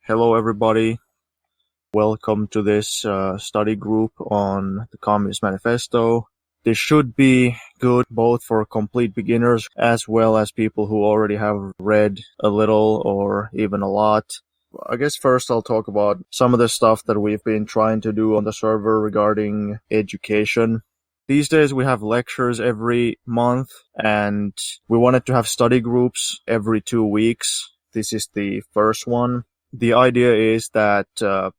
Hello, everybody. Welcome to this study group on the Communist Manifesto. This should be good both for complete beginners as well as people who already have read a little or even a lot. I guess first I'll talk about some of the stuff that we've been trying to do on the server regarding education. These days we have lectures every month, and we wanted to have study groups every 2 weeks. This is the first one. The idea is that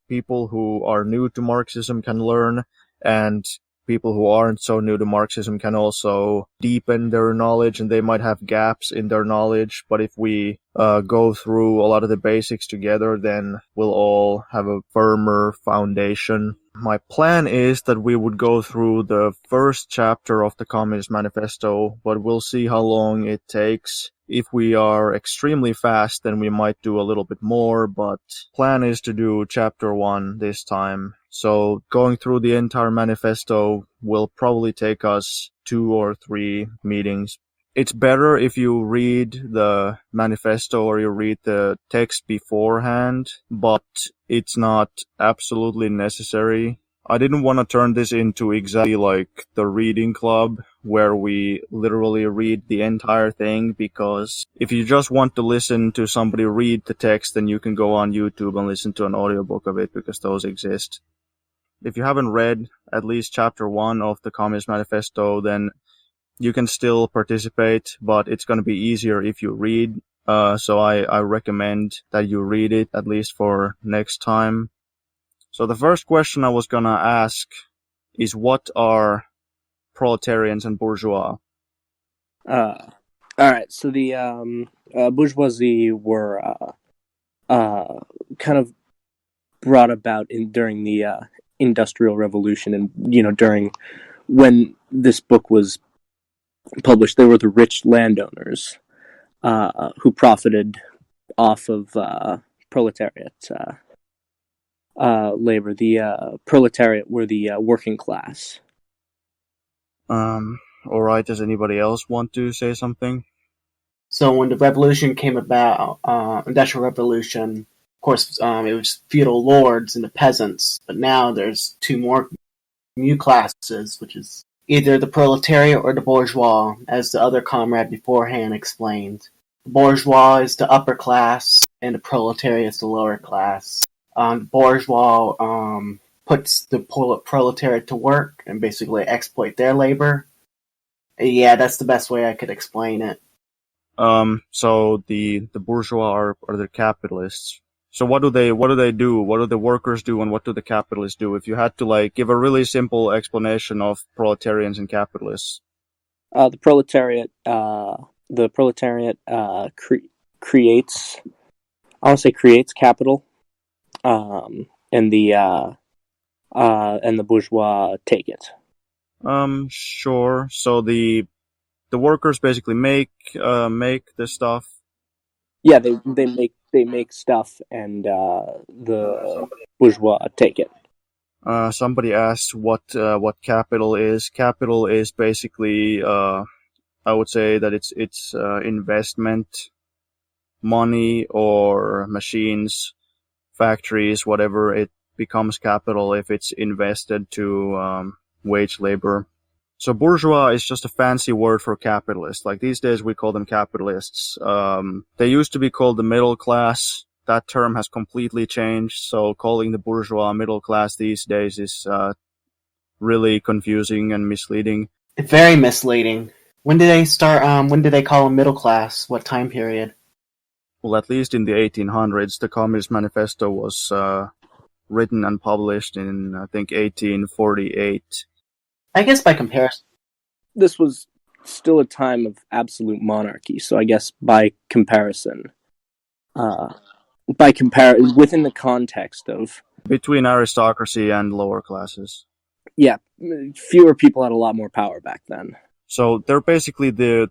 people who are new to Marxism can learn, and people who aren't so new to Marxism can also deepen their knowledge, and they might have gaps in their knowledge. But if we go through a lot of the basics together, then we'll all have a firmer foundation. My plan is that we would go through the first chapter of the Communist Manifesto, but we'll see how long it takes. If we are extremely fast, then we might do a little bit more, but plan is to do chapter 1 this time. So going through the entire manifesto will probably take us 2 or 3 meetings. It's better if you read the manifesto or you read the text beforehand, but it's not absolutely necessary. I didn't want to turn this into exactly like the reading club where we literally read the entire thing, because if you just want to listen to somebody read the text, then you can go on YouTube and listen to an audiobook of it, because those exist. If you haven't read at least chapter 1 of the Communist Manifesto, then you can still participate, but it's going to be easier if you read. So I recommend that you read it, at least for next time. So the first question I was going to ask is, what are proletarians and bourgeois? Alright, so the bourgeoisie were kind of brought about during the Industrial Revolution, and during when this book was published, they were the rich landowners who profited off of proletariat labor. The proletariat were the working class. Alright, does anybody else want to say something? So when the revolution came about, Industrial Revolution, of course, it was feudal lords and the peasants, but now there's 2 more new classes, which is either the proletariat or the bourgeois, as the other comrade beforehand explained. The bourgeois is the upper class, and the proletariat is the lower class. The bourgeois puts the proletariat to work and basically exploit their labor. Yeah, that's the best way I could explain it. So the bourgeois are the capitalists. So what do they do? What do the workers do, and what do the capitalists do? If you had to give a really simple explanation of proletarians and capitalists. The proletariat creates, I want to say creates capital, and the bourgeois take it. Sure. So the workers basically make the stuff. Yeah, they make stuff, and the bourgeois take it. Somebody asked what capital is. Capital is basically, I would say that it's investment, money or machines, factories, whatever. It becomes capital if it's invested to wage labor. So bourgeois is just a fancy word for capitalist. Like these days we call them capitalists. They used to be called the middle class. That term has completely changed, so calling the bourgeois middle class these days is really confusing and misleading. Very misleading. When did they start, when did they call them middle class? What time period? Well, at least in the 1800s, the Communist Manifesto was written and published in, I think, 1848. I guess by comparison. This was still a time of absolute monarchy, so I guess by comparison, within the context of between aristocracy and lower classes. Yeah, fewer people had a lot more power back then. So they're basically the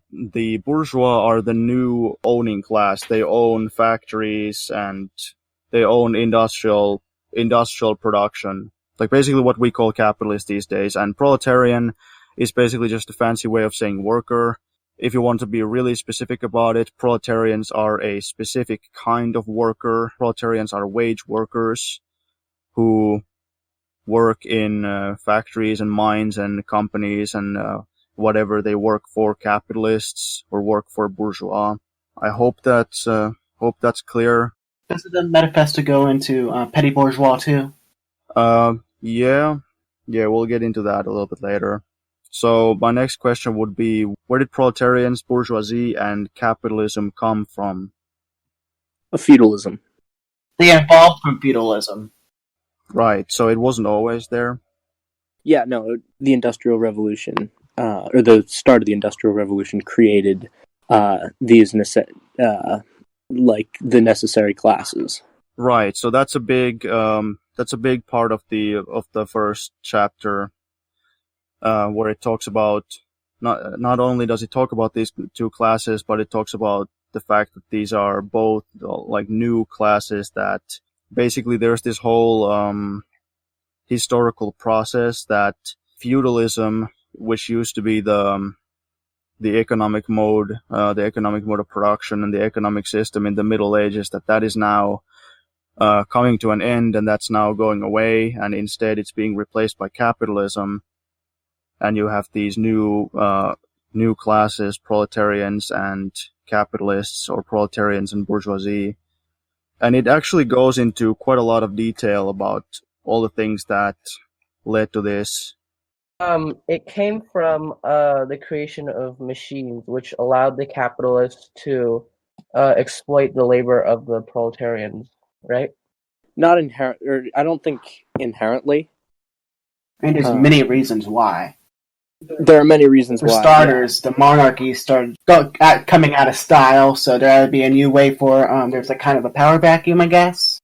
bourgeois are the new owning class. They own factories and they own industrial production. Like basically what we call capitalist these days. And proletarian is basically just a fancy way of saying worker. if you want to be really specific about it, proletarians are a specific kind of worker. Proletarians are wage workers who work in factories and mines and companies and whatever. They work for capitalists or work for bourgeois. I hope that's clear. Doesn't the manifesto go into petty bourgeois too? Yeah, we'll get into that a little bit later. So my next question would be, where did proletarians, bourgeoisie, and capitalism come from? Feudalism. They evolved from feudalism. Right, so it wasn't always there? Yeah, no, the Industrial Revolution, or the start of the Industrial Revolution created these like the necessary classes. Right, so that's a big part of the first chapter, where it talks about not only does it talk about these two classes, but it talks about the fact that these are both like new classes. That basically there's this whole historical process that feudalism, which used to be the economic mode of production and the economic system in the Middle Ages, that is now coming to an end, and that's now going away, and instead it's being replaced by capitalism, and you have these new classes, proletarians and capitalists, or proletarians and bourgeoisie, and it actually goes into quite a lot of detail about all the things that led to this. It came from the creation of machines, which allowed the capitalists to exploit the labor of the proletarians, right? Not inherent, or I don't think inherently. And there's many reasons why. There are many reasons why. For starters, the monarchy started coming out of style, so there had to be a new way for, there's a kind of a power vacuum, I guess.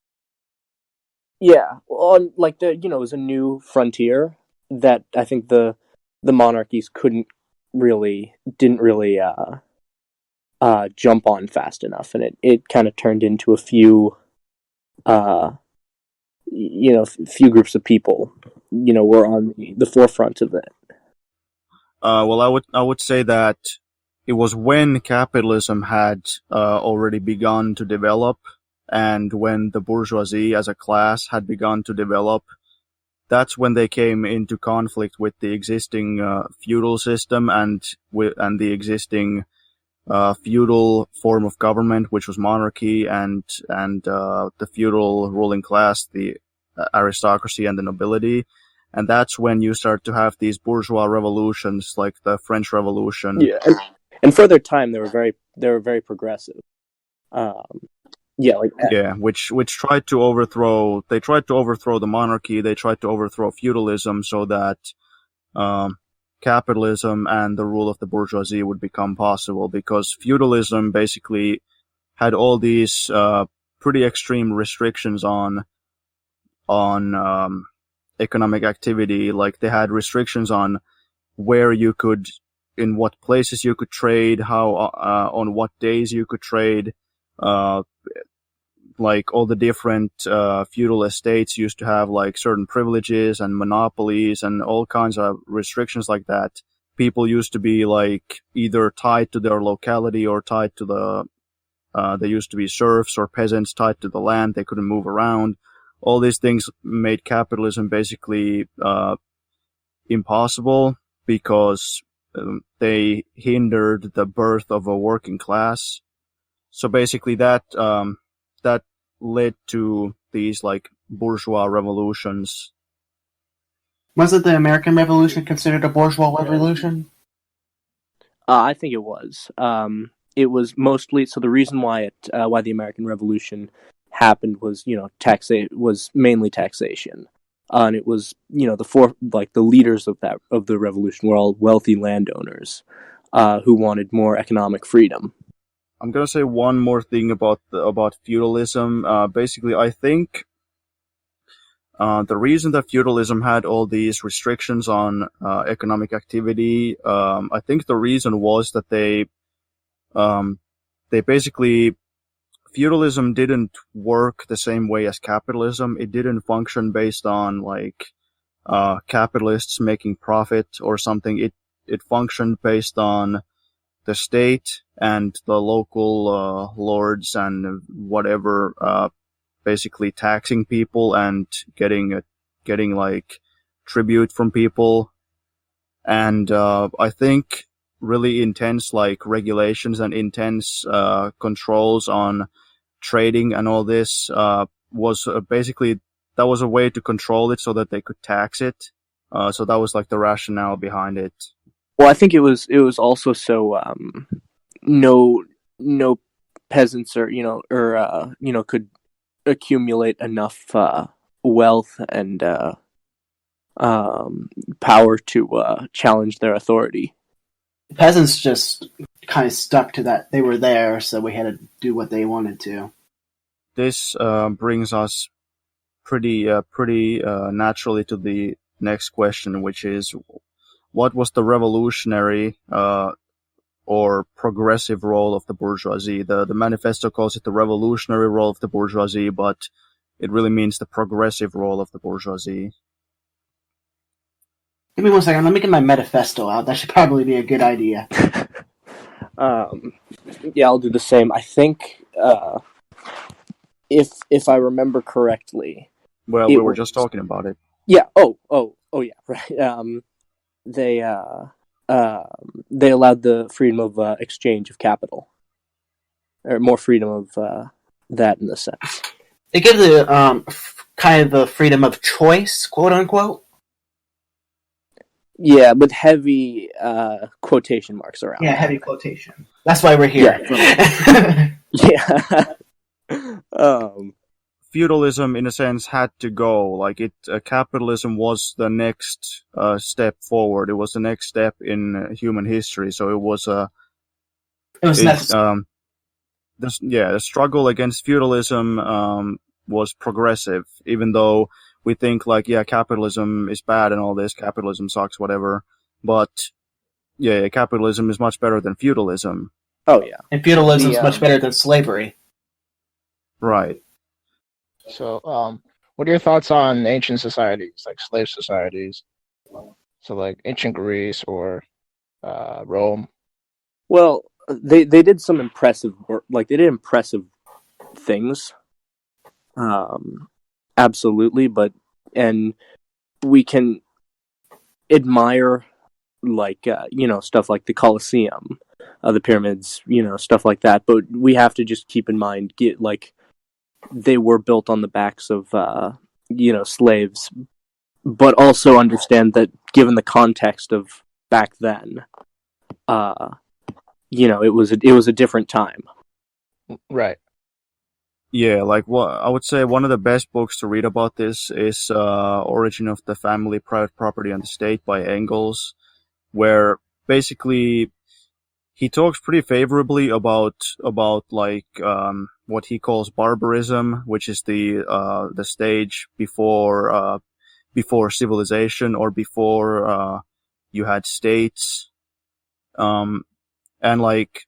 Yeah, well, like it was a new frontier that I think the monarchies didn't really jump on fast enough, and it kind of turned into a few few groups of people were on the forefront of it. Well, I would say that it was when capitalism had already begun to develop, and when the bourgeoisie as a class had begun to develop. That's when they came into conflict with the existing feudal system and the existing feudal form of government, which was monarchy, and the feudal ruling class, the aristocracy and the nobility. And that's when you start to have these bourgeois revolutions, like the French Revolution. Yeah, and for their time, they were very progressive. Which tried to overthrow the monarchy. They tried to overthrow feudalism so that capitalism and the rule of the bourgeoisie would become possible, because feudalism basically had all these pretty extreme restrictions on economic activity. Like, they had restrictions on where you could, in what places you could trade, how on what days you could trade. Like, all the different feudal estates used to have like certain privileges and monopolies and all kinds of restrictions like that. People used to be like either tied to their locality or tied to they used to be serfs or peasants tied to the land. They couldn't move around. All these things made capitalism basically impossible, because they hindered the birth of a working class. So basically that led to these like bourgeois revolutions. Wasn't the American Revolution considered a bourgeois revolution? I think it was. It was mostly, so the reason why the American Revolution happened was was mainly taxation, and it was the leaders of the revolution were all wealthy landowners who wanted more economic freedom. I'm gonna say one more thing about feudalism. Basically, I think the reason that feudalism had all these restrictions on economic activity, I think the reason was that they basically, feudalism didn't work the same way as capitalism. It didn't function based on like capitalists making profit or something. It functioned based on the state and the local lords and whatever basically taxing people and getting like tribute from people, and I think really intense like regulations and intense controls on trading and all this was basically that was a way to control it so that they could tax it. So that was like the rationale behind it. Well, I think it was also so no peasants or could accumulate enough wealth and power to challenge their authority. The peasants just kind of stuck to that. They were there, so we had to do what they wanted to. This brings us pretty naturally to the next question, which is, what was the revolutionary or progressive role of the bourgeoisie? The Manifesto calls it the revolutionary role of the bourgeoisie, but it really means the progressive role of the bourgeoisie. Give me 1 second. Let me get my manifesto out. That should probably be a good idea. Yeah, I'll do the same. I think if I remember correctly. Well, we were just talking about it. Yeah. Oh, yeah. Right. They allowed the freedom of exchange of capital, or more freedom of that in a sense. They give the kind of the freedom of choice, quote unquote. Yeah, with heavy quotation marks around. Yeah, heavy quotation. That's why we're here. Yeah. Feudalism, in a sense, had to go. Like capitalism was the next step forward. It was the next step in human history. So it was necessary. The struggle against feudalism was progressive, even though we think like, yeah, capitalism is bad and all this, capitalism sucks, whatever. But yeah, capitalism is much better than feudalism. Oh yeah, and feudalism is much better than slavery. Right. So, what are your thoughts on ancient societies, like slave societies? So, like ancient Greece or Rome? Well, they did some impressive work. Like they did impressive things. Absolutely, and we can admire like stuff like the Colosseum, the pyramids, stuff like that. But we have to just keep in mind, they were built on the backs of slaves, but also understand that given the context of back then, it was a different time. Right. Yeah, like I would say one of the best books to read about this is Origin of the Family, Private Property and the State by Engels, where basically he talks pretty favorably about like what he calls barbarism, which is the stage before civilization or before you had states, and like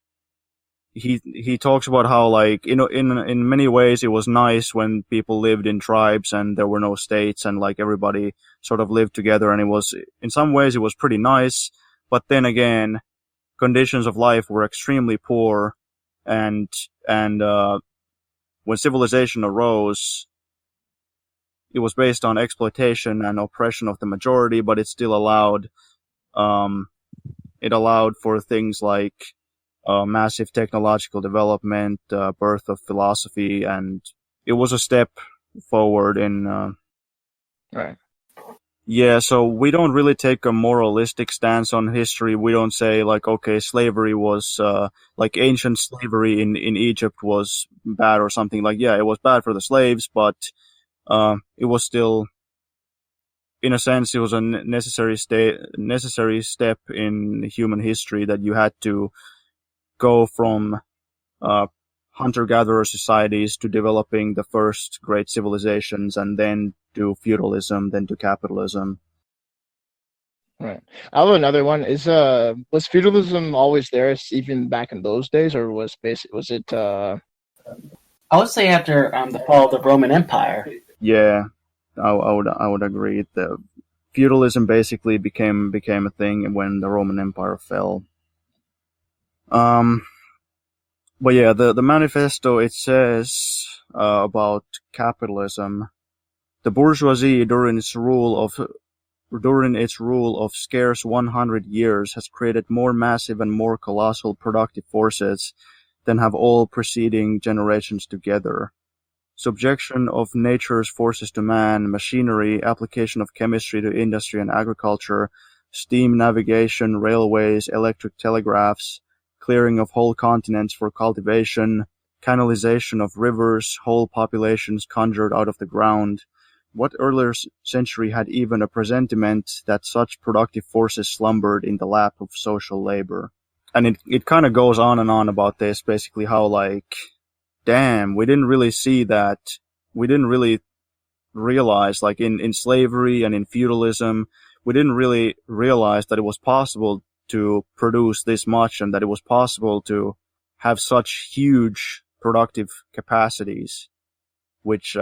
he talks about how like in many ways it was nice when people lived in tribes and there were no states and like everybody sort of lived together, and it was in some ways it was pretty nice, but then again conditions of life were extremely poor, and when civilization arose it was based on exploitation and oppression of the majority, but it still allowed for things like massive technological development, birth of philosophy, and it was a step forward in right. Yeah, so we don't really take a moralistic stance on history. We don't say like, okay, slavery was like ancient slavery in Egypt was bad or something. Like, yeah, it was bad for the slaves, but it was still, in a sense, it was a necessary step in human history that you had to go from hunter-gatherer societies to developing the first great civilizations, and then to feudalism, then to capitalism. Right. I have another one. Was feudalism always there, even back in those days, or was it? I would say after the fall of the Roman Empire. Yeah, I would agree. The feudalism basically became a thing when the Roman Empire fell. Um, but yeah, the manifesto, it says about capitalism. The bourgeoisie during its rule of scarce 100 years has created more massive and more colossal productive forces than have all preceding generations together. Subjection of nature's forces to man, machinery, application of chemistry to industry and agriculture, steam navigation, railways, electric telegraphs, clearing of whole continents for cultivation, canalization of rivers, whole populations conjured out of the ground. What earlier century had even a presentiment that such productive forces slumbered in the lap of social labor? And it kind of goes on and on about this, basically how, like, damn, we didn't really see that. We didn't really realize, like in slavery and in feudalism, we didn't really realize that it was possible to produce this much and that it was possible to have such huge productive capacities, which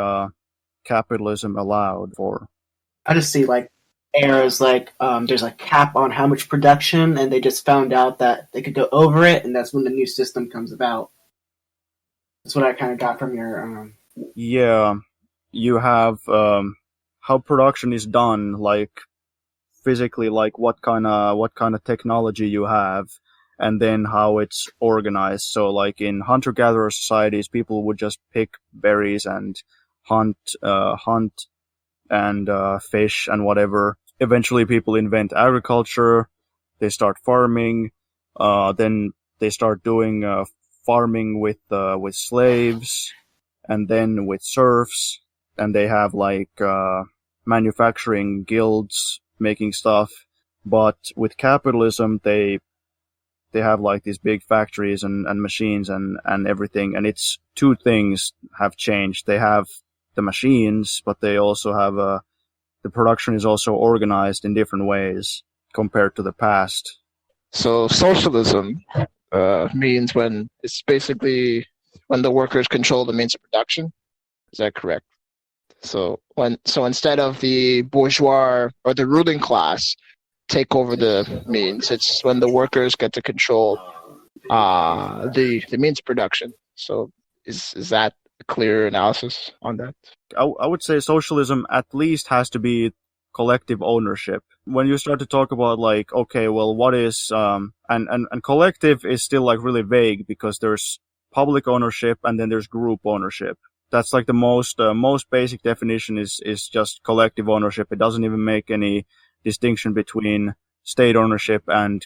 capitalism allowed for. I just see like eras like there's a cap on how much production, and they just found out that they could go over it, and that's when the new system comes about. That's what I kind of got from your. Yeah, you have how production is done, like physically, like what kind of technology you have, and then how it's organized. So like in hunter-gatherer societies, people would just pick berries and hunt and fish and whatever. Eventually people invent agriculture, they start farming, then they start doing farming with slaves, and then with serfs, and they have like manufacturing guilds making stuff. But with capitalism, they have like these big factories and machines and everything, and it's two things have changed. They have the machines, but they also have the production is also organized in different ways compared to the past. So socialism means when it's basically when the workers control the means of production. Is that correct? So instead of the bourgeois or the ruling class take over the means, it's when the workers get to control the means of production. So is that a clear analysis on that? I would say socialism at least has to be collective ownership. When you start to talk about like, okay, well, what is and collective is still like really vague, because there's public ownership and then there's group ownership. That's like the most basic definition is just collective ownership. It doesn't even make any distinction between state ownership and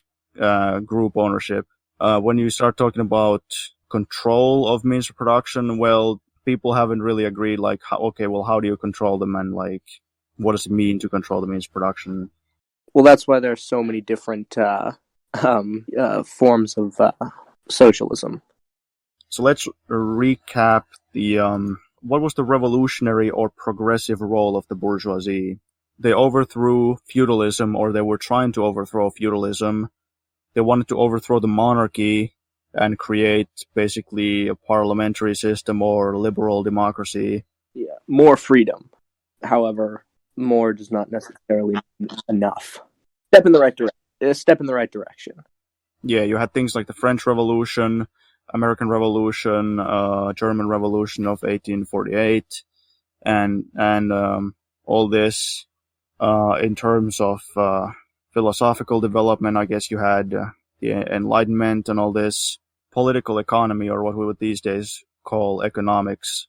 group ownership. When you start talking about control of means of production, well, people haven't really agreed, like, how do you control them, and like, what does it mean to control the means of production? Well, that's why there are so many different forms of socialism. So let's recap what was the revolutionary or progressive role of the bourgeoisie? They overthrew feudalism, or they were trying to overthrow feudalism. They wanted to overthrow the monarchy and create basically a parliamentary system or liberal democracy. Yeah, more freedom. However, more does not necessarily mean enough. Step in the right direction. Yeah, you had things like the French Revolution, American Revolution, German Revolution of 1848, and all this. In terms of philosophical development, I guess you had the Enlightenment and all this. Political economy, or what we would these days call economics.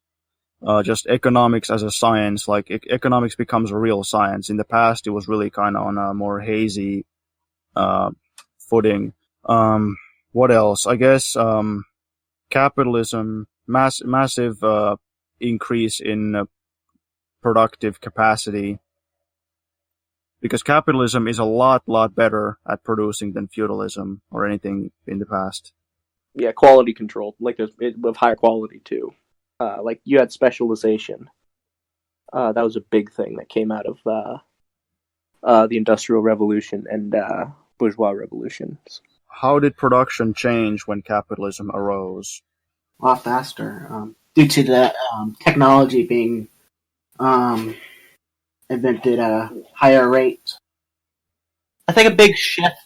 Just economics as a science, like economics becomes a real science. In the past, it was really kind of on a more hazy footing. What else? I guess capitalism, massive increase in productive capacity, because capitalism is a lot better at producing than feudalism or anything in the past. Yeah, quality control, like with higher quality too. Like you had specialization. That was a big thing that came out of the Industrial Revolution and Bourgeois revolutions. How did production change when capitalism arose? A lot faster, due to the technology being invented at a higher rate. I think a big shift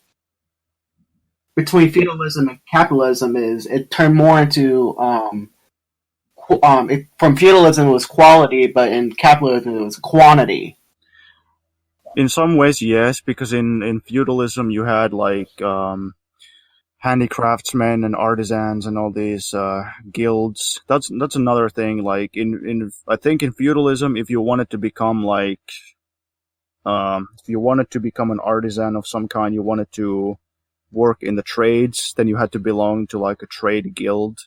between feudalism and capitalism is it turned more into from feudalism it was quality, but in capitalism it was quantity. In some ways, yes, because in feudalism you had like handicraftsmen and artisans and all these guilds. That's another thing. Like in I think in feudalism, if you wanted to become like if you wanted to become an artisan of some kind, you wanted to work in the trades, then you had to belong to like a trade guild.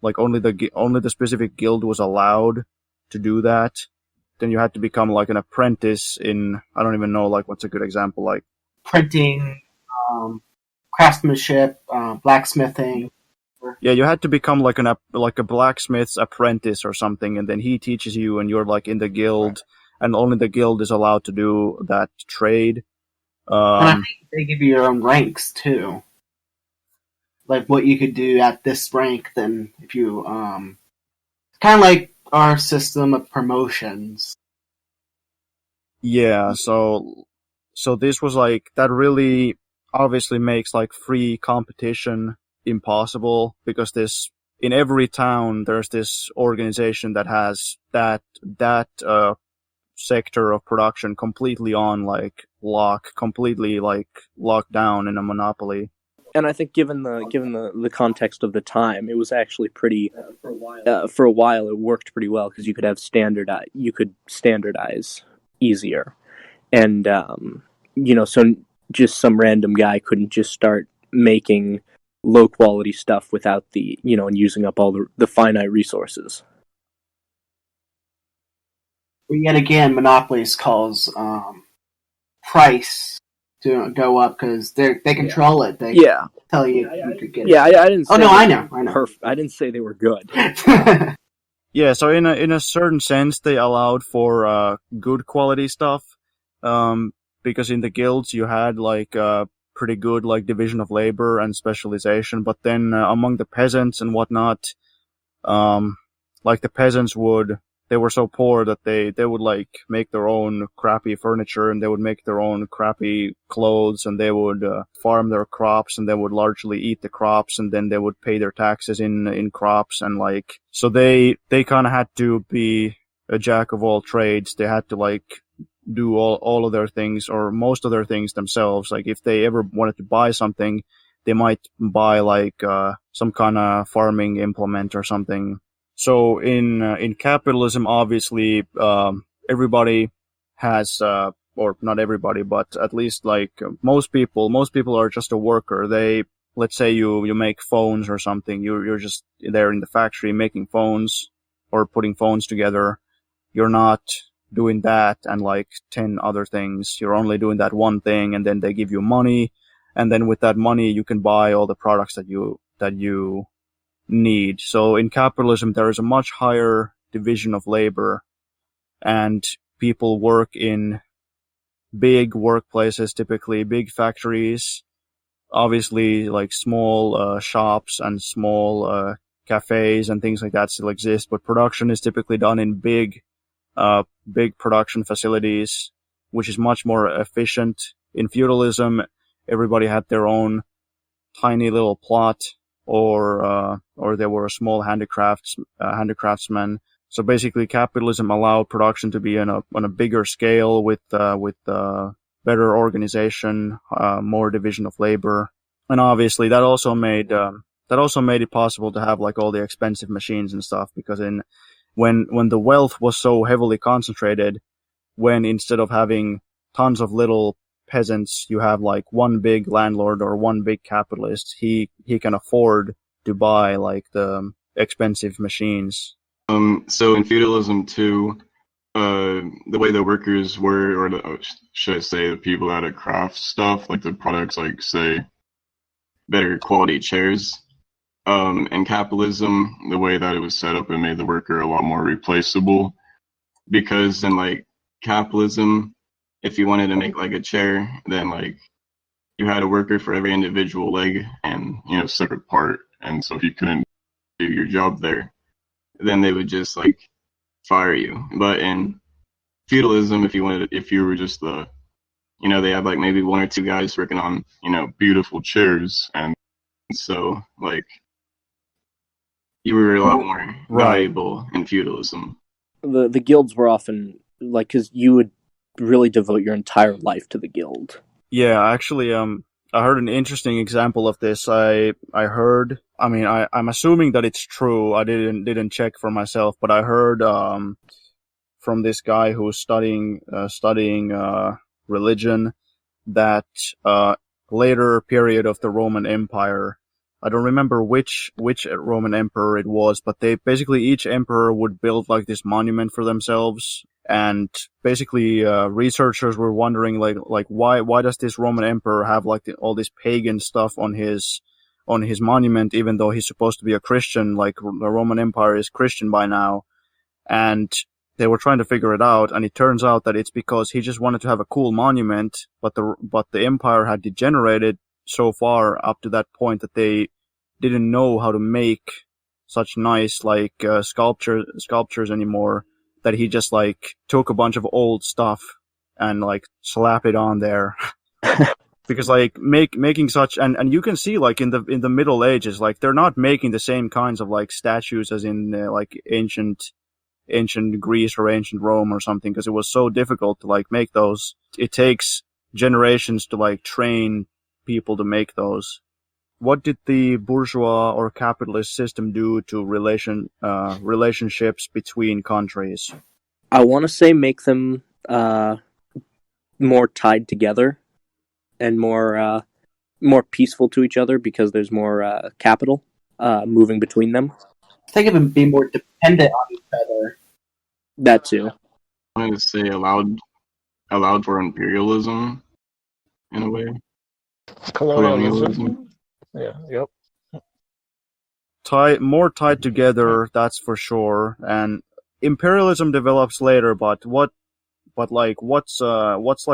Like only the specific guild was allowed to do that. Then you had to become like an apprentice in, I don't even know, like what's a good example, like Printing, craftsmanship, blacksmithing. yeah, you had to become like a blacksmith's apprentice or something, and then he teaches you, and you're like in the guild, and only the guild is allowed to do that trade. And I think they give you your own ranks too, like what you could do at this rank. Then if you kind of like our system of promotions. Yeah, so this was like, that really obviously makes like free competition impossible, because in every town there's this organization that has that sector of production completely on like completely like locked down in a monopoly. And I think given the context of the time, it was actually pretty for a while it worked pretty well, because you could standardize easier, and so just some random guy couldn't just start making low quality stuff without and using up all the finite resources. But yet again, monopolies cause price to go up because they control it. They tell you could get it. I didn't say I know. I didn't say they were good. Yeah, so in a certain sense they allowed for good quality stuff, because in the guilds you had like pretty good like division of labor and specialization, but then among the peasants and whatnot, like the peasants they were so poor that they would like make their own crappy furniture, and they would make their own crappy clothes, and they would farm their crops, and they would largely eat the crops, and then they would pay their taxes in crops, and like, so they kind of had to be a jack of all trades. They had to like do all of their things, or most of their things themselves. Like if they ever wanted to buy something, they might buy like some kind of farming implement or something. So in capitalism, obviously, everybody has, or not everybody, but at least like most people are just a worker. Let's say you make phones or something. You're just there in the factory making phones or putting phones together. You're not doing that and like 10 other things. You're only doing that one thing, and then they give you money, and then with that money you can buy all the products that you need. So in capitalism there is a much higher division of labor, and people work in big workplaces, typically big factories. Obviously like small shops and small cafes and things like that still exist, but production is typically done in big production facilities, which is much more efficient. In feudalism, everybody had their own tiny little plot, or they were a small handicraftsman. So basically, capitalism allowed production to be on a bigger scale with better organization, more division of labor, and obviously that also made it possible to have like all the expensive machines and stuff, because when the wealth was so heavily concentrated, when instead of having tons of little peasants, you have like one big landlord or one big capitalist, he can afford to buy like the expensive machines. So in feudalism too, the way the workers were, should I say, the people that had craft stuff, like the products, like say better quality chairs. In capitalism, the way that it was set up, it made the worker a lot more replaceable, because in like capitalism, if you wanted to make like a chair, then like you had a worker for every individual leg and separate part, and so if you couldn't do your job there, then they would just like fire you. But in feudalism, if you were just they have like maybe one or two guys working on beautiful chairs, and So, like, you were a lot more valuable in feudalism. The guilds were often, like, because you would really devote your entire life to the guild. Yeah, actually, I heard an interesting example of this. I'm assuming that it's true. I didn't check for myself, but I heard from this guy who's studying religion that later period of the Roman Empire. I don't remember which Roman emperor it was, but they basically each emperor would build like this monument for themselves, and basically researchers were wondering like why does this Roman emperor have like all this pagan stuff on his monument, even though he's supposed to be a Christian? Like the Roman Empire is Christian by now, and they were trying to figure it out, and it turns out that it's because he just wanted to have a cool monument, but the empire had degenerated so far up to that point that they didn't know how to make such nice like sculptures anymore, that he just like took a bunch of old stuff and like slapped it on there. Because like making such, and you can see like in the Middle Ages, like they're not making the same kinds of like statues as in like ancient Greece or ancient Rome or something, because it was so difficult to like make those. It takes generations to like train people to make those. What did the bourgeois or capitalist system do to relationships between countries? I want to say make them more tied together and more peaceful to each other, because there's more capital moving between them. I think it would be more dependent on each other. That too. I wanted to say allowed for imperialism in a way. Colonialism. Yeah. Yep. More tied together, that's for sure. And imperialism develops later, but what's like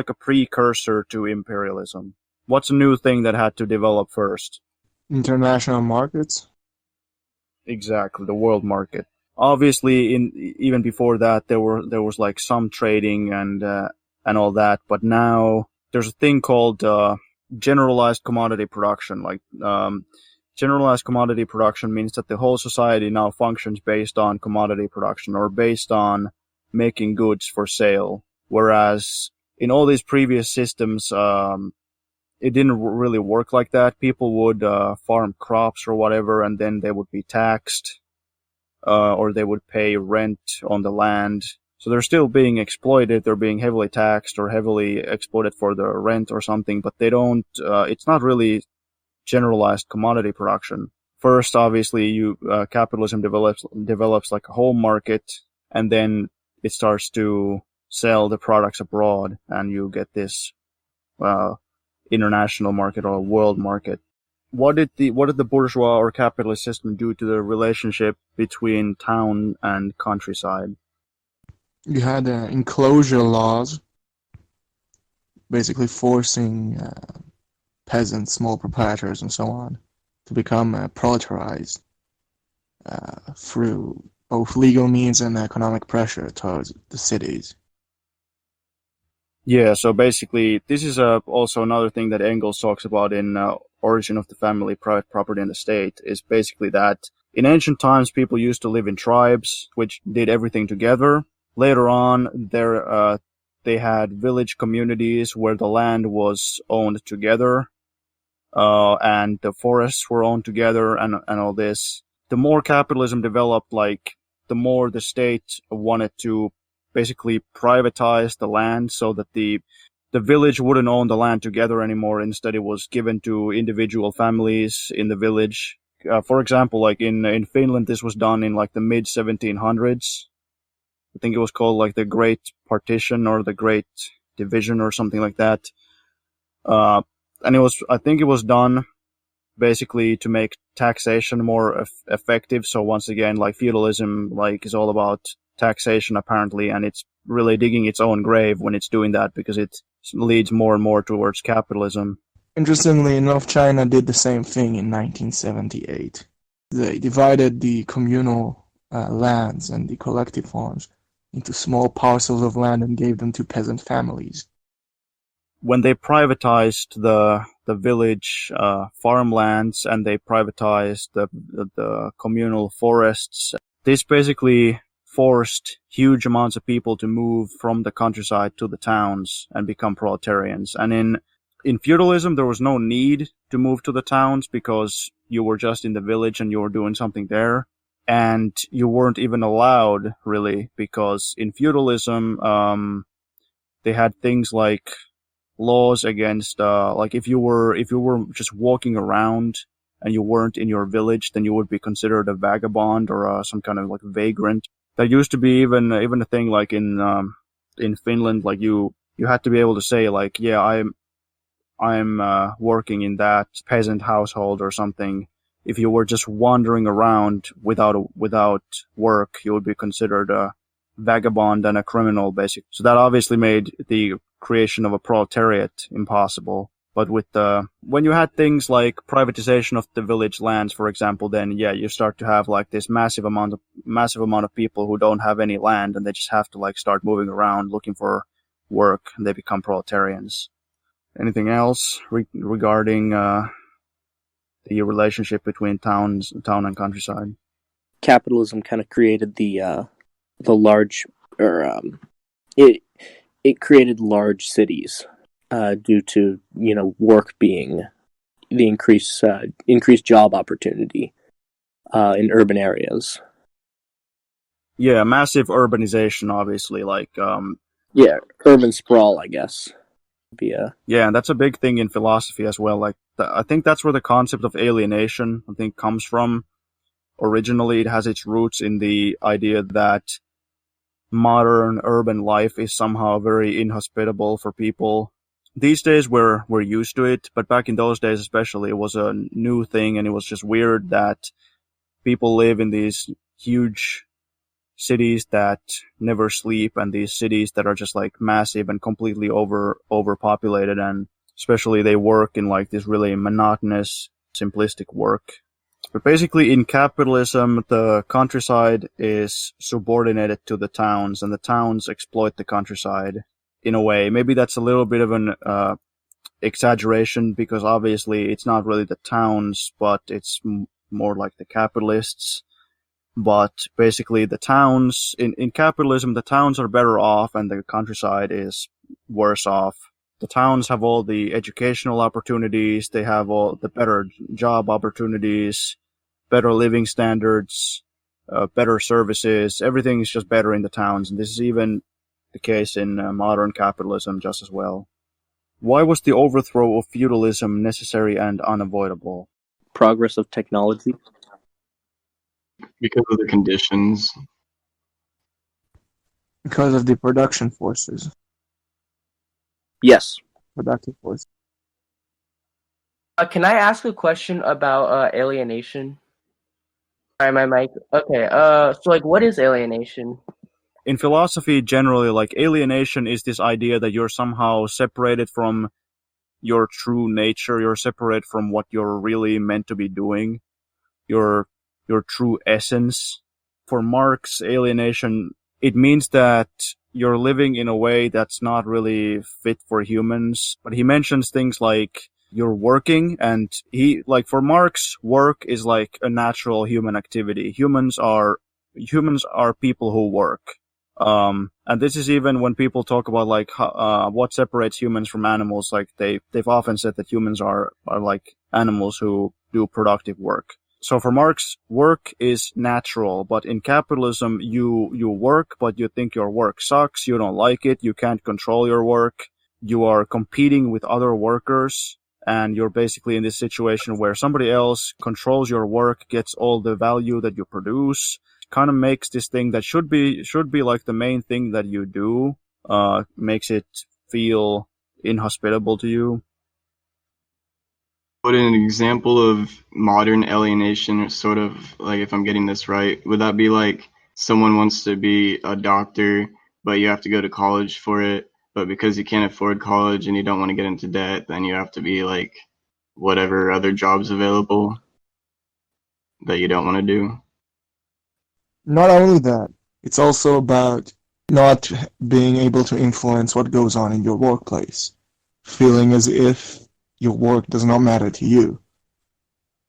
a precursor to imperialism? What's a new thing that had to develop first? International markets. Exactly, the world market. Obviously, even before that, there was like some trading and all that, but now there's a thing called generalized commodity production. Like generalized commodity production means that the whole society now functions based on commodity production, or based on making goods for sale. Whereas in all these previous systems, it didn't really work like that. People would farm crops or whatever, and then they would be taxed, or they would pay rent on the land. So they're still being exploited. They're being heavily taxed or heavily exploited for the rent or something, but they don't, it's not really generalized commodity production. First, obviously, capitalism develops like a home market, and then it starts to sell the products abroad, and you get this international market or world market. What did the bourgeois or capitalist system do to the relationship between town and countryside? You had enclosure laws, basically forcing peasants, small proprietors, and so on, to become proletarized through both legal means and economic pressure towards the cities. Yeah, so basically, this is also another thing that Engels talks about in Origin of the Family, Private Property and the State, is basically that in ancient times, people used to live in tribes, which did everything together. Later on, they had village communities where the land was owned together, and the forests were owned together, and all this. The more capitalism developed, like, the more the state wanted to basically privatize the land, so that the village wouldn't own the land together anymore. Instead, it was given to individual families in the village. For example, like in Finland, this was done in like the mid 1700s. I think it was called like the Great Partition or the Great Division or something like that. And I think it was done basically to make taxation more effective. So once again, like feudalism, like is all about taxation apparently, and it's really digging its own grave when it's doing that, because it leads more and more towards capitalism. Interestingly enough, China did the same thing in 1978. They divided the communal lands and the collective farms into small parcels of land and gave them to peasant families. When they privatized the the village farmlands, and they privatized the communal forests. This basically forced huge amounts of people to move from the countryside to the towns and become proletarians. And in feudalism, there was no need to move to the towns because you were just in the village and you were doing something there. And you weren't even allowed, really, because in feudalism, they had things like laws against, like if you were just walking around and you weren't in your village, then you would be considered a vagabond or some kind of like vagrant. There used to be even a thing like in Finland, like you had to be able to say like, yeah, I'm working in that peasant household or something. If you were just wandering around without work, you would be considered a vagabond and a criminal, basically. So that obviously made the creation of a proletariat impossible. But when you had things like privatization of the village lands, for example, then yeah, you start to have like this massive amount of people who don't have any land, and they just have to like start moving around looking for work, and they become proletarians. Anything else regarding the relationship between town and countryside? Capitalism kind of created the large, or it created large cities due to work being the increased job opportunity in urban areas. Yeah, massive urbanization, obviously, like urban sprawl, I guess. Yeah, and that's a big thing in philosophy as well. Like, I think that's where the concept of alienation, I think, comes from. Originally, it has its roots in the idea that modern urban life is somehow very inhospitable for people. These days, we're used to it, but back in those days, especially, it was a new thing, and it was just weird that people live in these huge cities that never sleep, and these cities that are just like massive and completely overpopulated, and especially they work in like this really monotonous, simplistic work. But basically in capitalism, the countryside is subordinated to the towns, and the towns exploit the countryside in a way. Maybe that's a little bit of an exaggeration, because obviously it's not really the towns, but it's more like the capitalists. But basically the towns, in capitalism, the towns are better off and the countryside is worse off. The towns have all the educational opportunities, they have all the better job opportunities, better living standards, better services. Everything is just better in the towns, and this is even the case in modern capitalism just as well. Why was the overthrow of feudalism necessary and unavoidable? Progress of technology. Because of the conditions. Because of the production forces. Yes. Productive forces. Can I ask a question about alienation? Sorry, my mic. Okay. So like, what is alienation? In philosophy, generally, like alienation is this idea that you're somehow separated from your true nature. You're separate from what you're really meant to be doing. Your true essence. For Marx, alienation, it means that you're living in a way that's not really fit for humans. But he mentions things like you're working, and for Marx, work is like a natural human activity. Humans are people who work. And this is even when people talk about like what separates humans from animals. Like they've often said that humans are like animals who do productive work. So for Marx, work is natural, but in capitalism, you work, but you think your work sucks, you don't like it, you can't control your work, you are competing with other workers, and you're basically in this situation where somebody else controls your work, gets all the value that you produce, kind of makes this thing that should be like the main thing that you do, makes it feel inhospitable to you. But an example of modern alienation, sort of like, if I'm getting this right, would that be like someone wants to be a doctor, but you have to go to college for it, but because you can't afford college and you don't want to get into debt, then you have to be like whatever other jobs available that you don't want to do? Not only that, it's also about not being able to influence what goes on in your workplace. Feeling as if your work does not matter to you.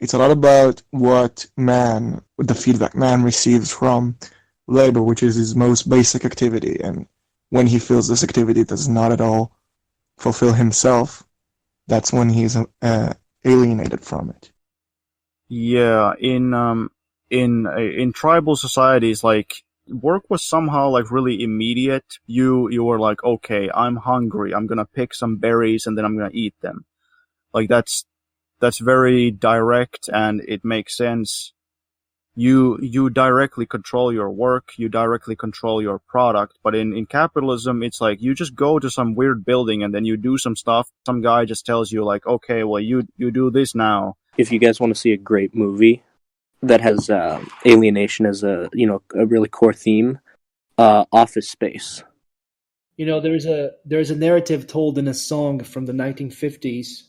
It's a lot about what the feedback man receives from labor, which is his most basic activity. And when he feels this activity does not at all fulfill himself, that's when he's alienated from it. Yeah, in tribal societies, like work was somehow like really immediate. You were like, okay, I'm hungry. I'm gonna pick some berries and then I'm gonna eat them. Like that's very direct and it makes sense. You directly control your work, you directly control your product, but in capitalism, it's like you just go to some weird building and then you do some stuff. Some guy just tells you like, okay, well, you do this now. If you guys want to see a great movie that has alienation as a really core theme, Office Space. There's a narrative told in a song from the 1950s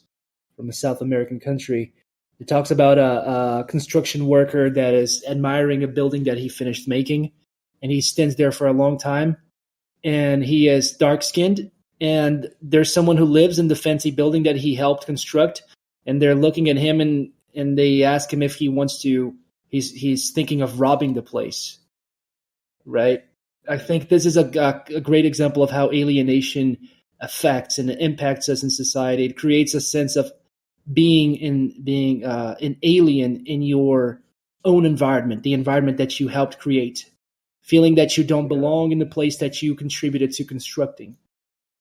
from a South American country. It talks about a construction worker that is admiring a building that he finished making, and he stands there for a long time, and he is dark-skinned, and there's someone who lives in the fancy building that he helped construct, and they're looking at him, and they ask him if he wants to. He's thinking of robbing the place, right? I think this is a great example of how alienation affects and impacts us in society. It creates a sense of being an alien in your own environment, the environment that you helped create, feeling that you don't belong in the place that you contributed to constructing,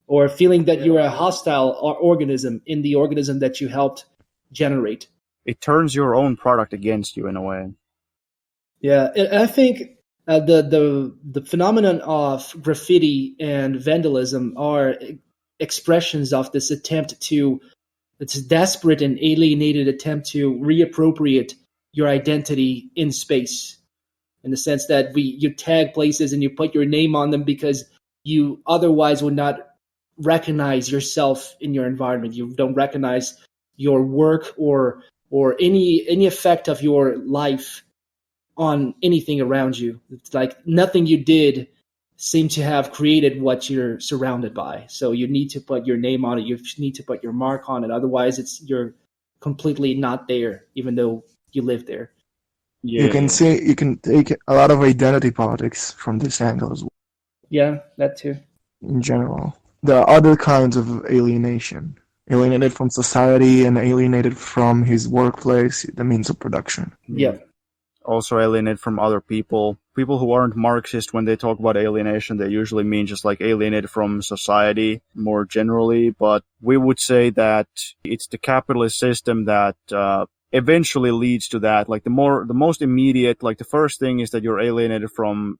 or feeling that you're a hostile organism in the organism that you helped generate. It turns your own product against you in a way. Yeah, I think the phenomenon of graffiti and vandalism are expressions of this attempt to, it's a desperate and alienated attempt to reappropriate your identity in space, in the sense that you tag places and you put your name on them because you otherwise would not recognize yourself in your environment. You don't recognize your work or any effect of your life on anything around you. It's like nothing you did seemed to have created what you're surrounded by. So you need to put your name on it. You need to put your mark on it. Otherwise, you're completely not there, even though you live there. Yeah. You can take a lot of identity politics from this angle as well. Yeah, that too. In general, there are other kinds of alienation. Alienated from society and alienated from his workplace, the means of production. Yeah. Also alienated from other people. People who aren't Marxist, when they talk about alienation, they usually mean just like alienated from society more generally. But we would say that it's the capitalist system that eventually leads to that. Like the most immediate, like the first thing is that you're alienated from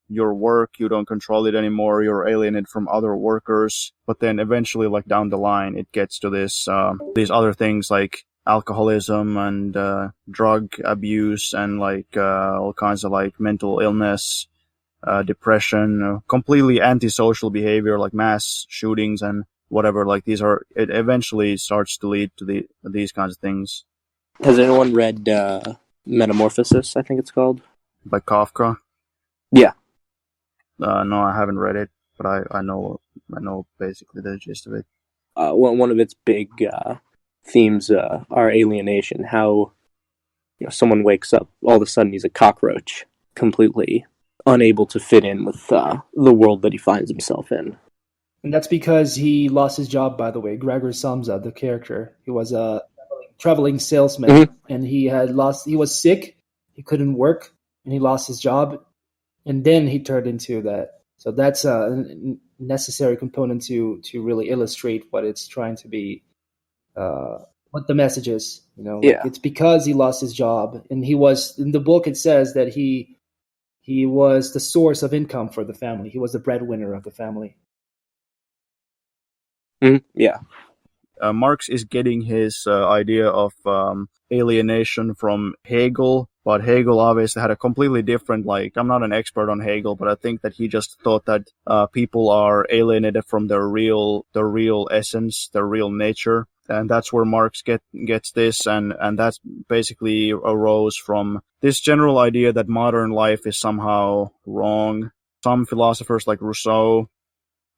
your work, you don't control it anymore, you're alienated from other workers. But then eventually, like down the line, it gets to this these other things like alcoholism and drug abuse and like all kinds of like mental illness, depression, completely antisocial behavior like mass shootings and whatever. Like it eventually starts to lead to these kinds of things. Has anyone read Metamorphosis, I think it's called? By Kafka? Yeah. No, I haven't read it, but I know basically the gist of it. One of its big themes are alienation. How someone wakes up, all of a sudden he's a cockroach, completely unable to fit in with the world that he finds himself in. And that's because he lost his job, by the way. Gregor Samsa, the character, he was a traveling salesman, and he was sick, he couldn't work, and he lost his job, and then he turned into that. So that's a necessary component to really illustrate what it's trying to be, what the message is. It's because he lost his job, and he was, in the book it says that he was the source of income for the family. He was the breadwinner of the family. Yeah. Marx is getting his idea of alienation from Hegel, but Hegel obviously had a completely different, I'm not an expert on Hegel, but I think that he just thought that people are alienated from their real essence, their real nature. And that's where Marx gets this, and that's basically arose from this general idea that modern life is somehow wrong. Some philosophers like Rousseau,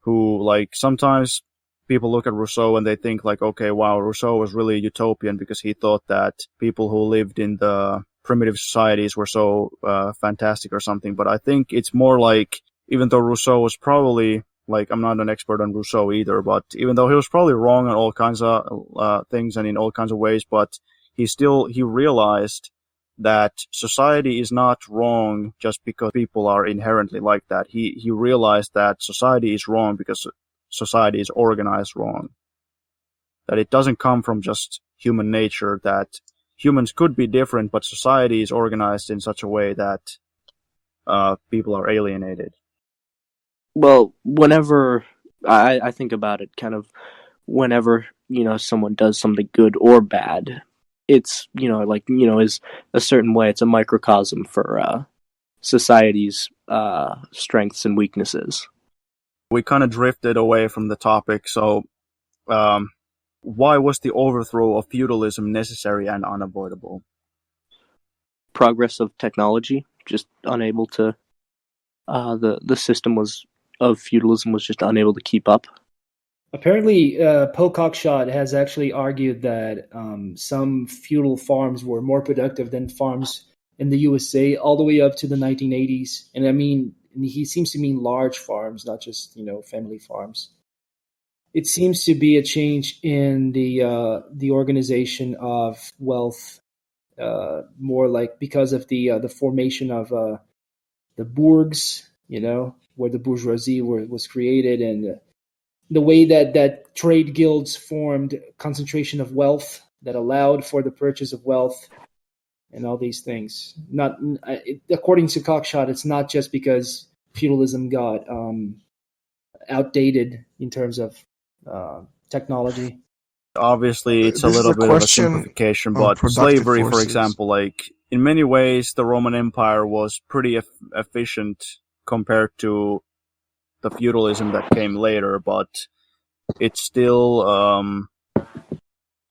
who sometimes people look at Rousseau and they think like, okay, wow, Rousseau was really utopian because he thought that people who lived in the primitive societies were so fantastic or something. But I think it's more like, even though Rousseau was probably, like, I'm not an expert on Rousseau either, but even though he was probably wrong on all kinds of things and in all kinds of ways, but he realized that society is not wrong just because people are inherently like that. He realized that society is wrong because society is organized wrong. That it doesn't come from just human nature, that humans could be different, but society is organized in such a way that people are alienated. Well, whenever I think about it, kind of whenever, someone does something good or bad, it's, is a certain way, it's a microcosm for society's strengths and weaknesses. We kind of drifted away from the topic, so why was the overthrow of feudalism necessary and unavoidable? Progress of technology, just unable to, the system of feudalism was just unable to keep up. Apparently, Poe Cockshott has actually argued that some feudal farms were more productive than farms in the USA all the way up to the 1980s. And I mean, he seems to mean large farms, not just, family farms. It seems to be a change in the organization of wealth, more like because of the formation of the bourgs, where the bourgeoisie was created, and the way that trade guilds formed concentration of wealth that allowed for the purchase of wealth and all these things. According to Cockshott, it's not just because feudalism got outdated in terms of technology. Obviously, it's a little bit of a simplification, but slavery, for example, like, in many ways, the Roman Empire was pretty efficient compared to the feudalism that came later, but it still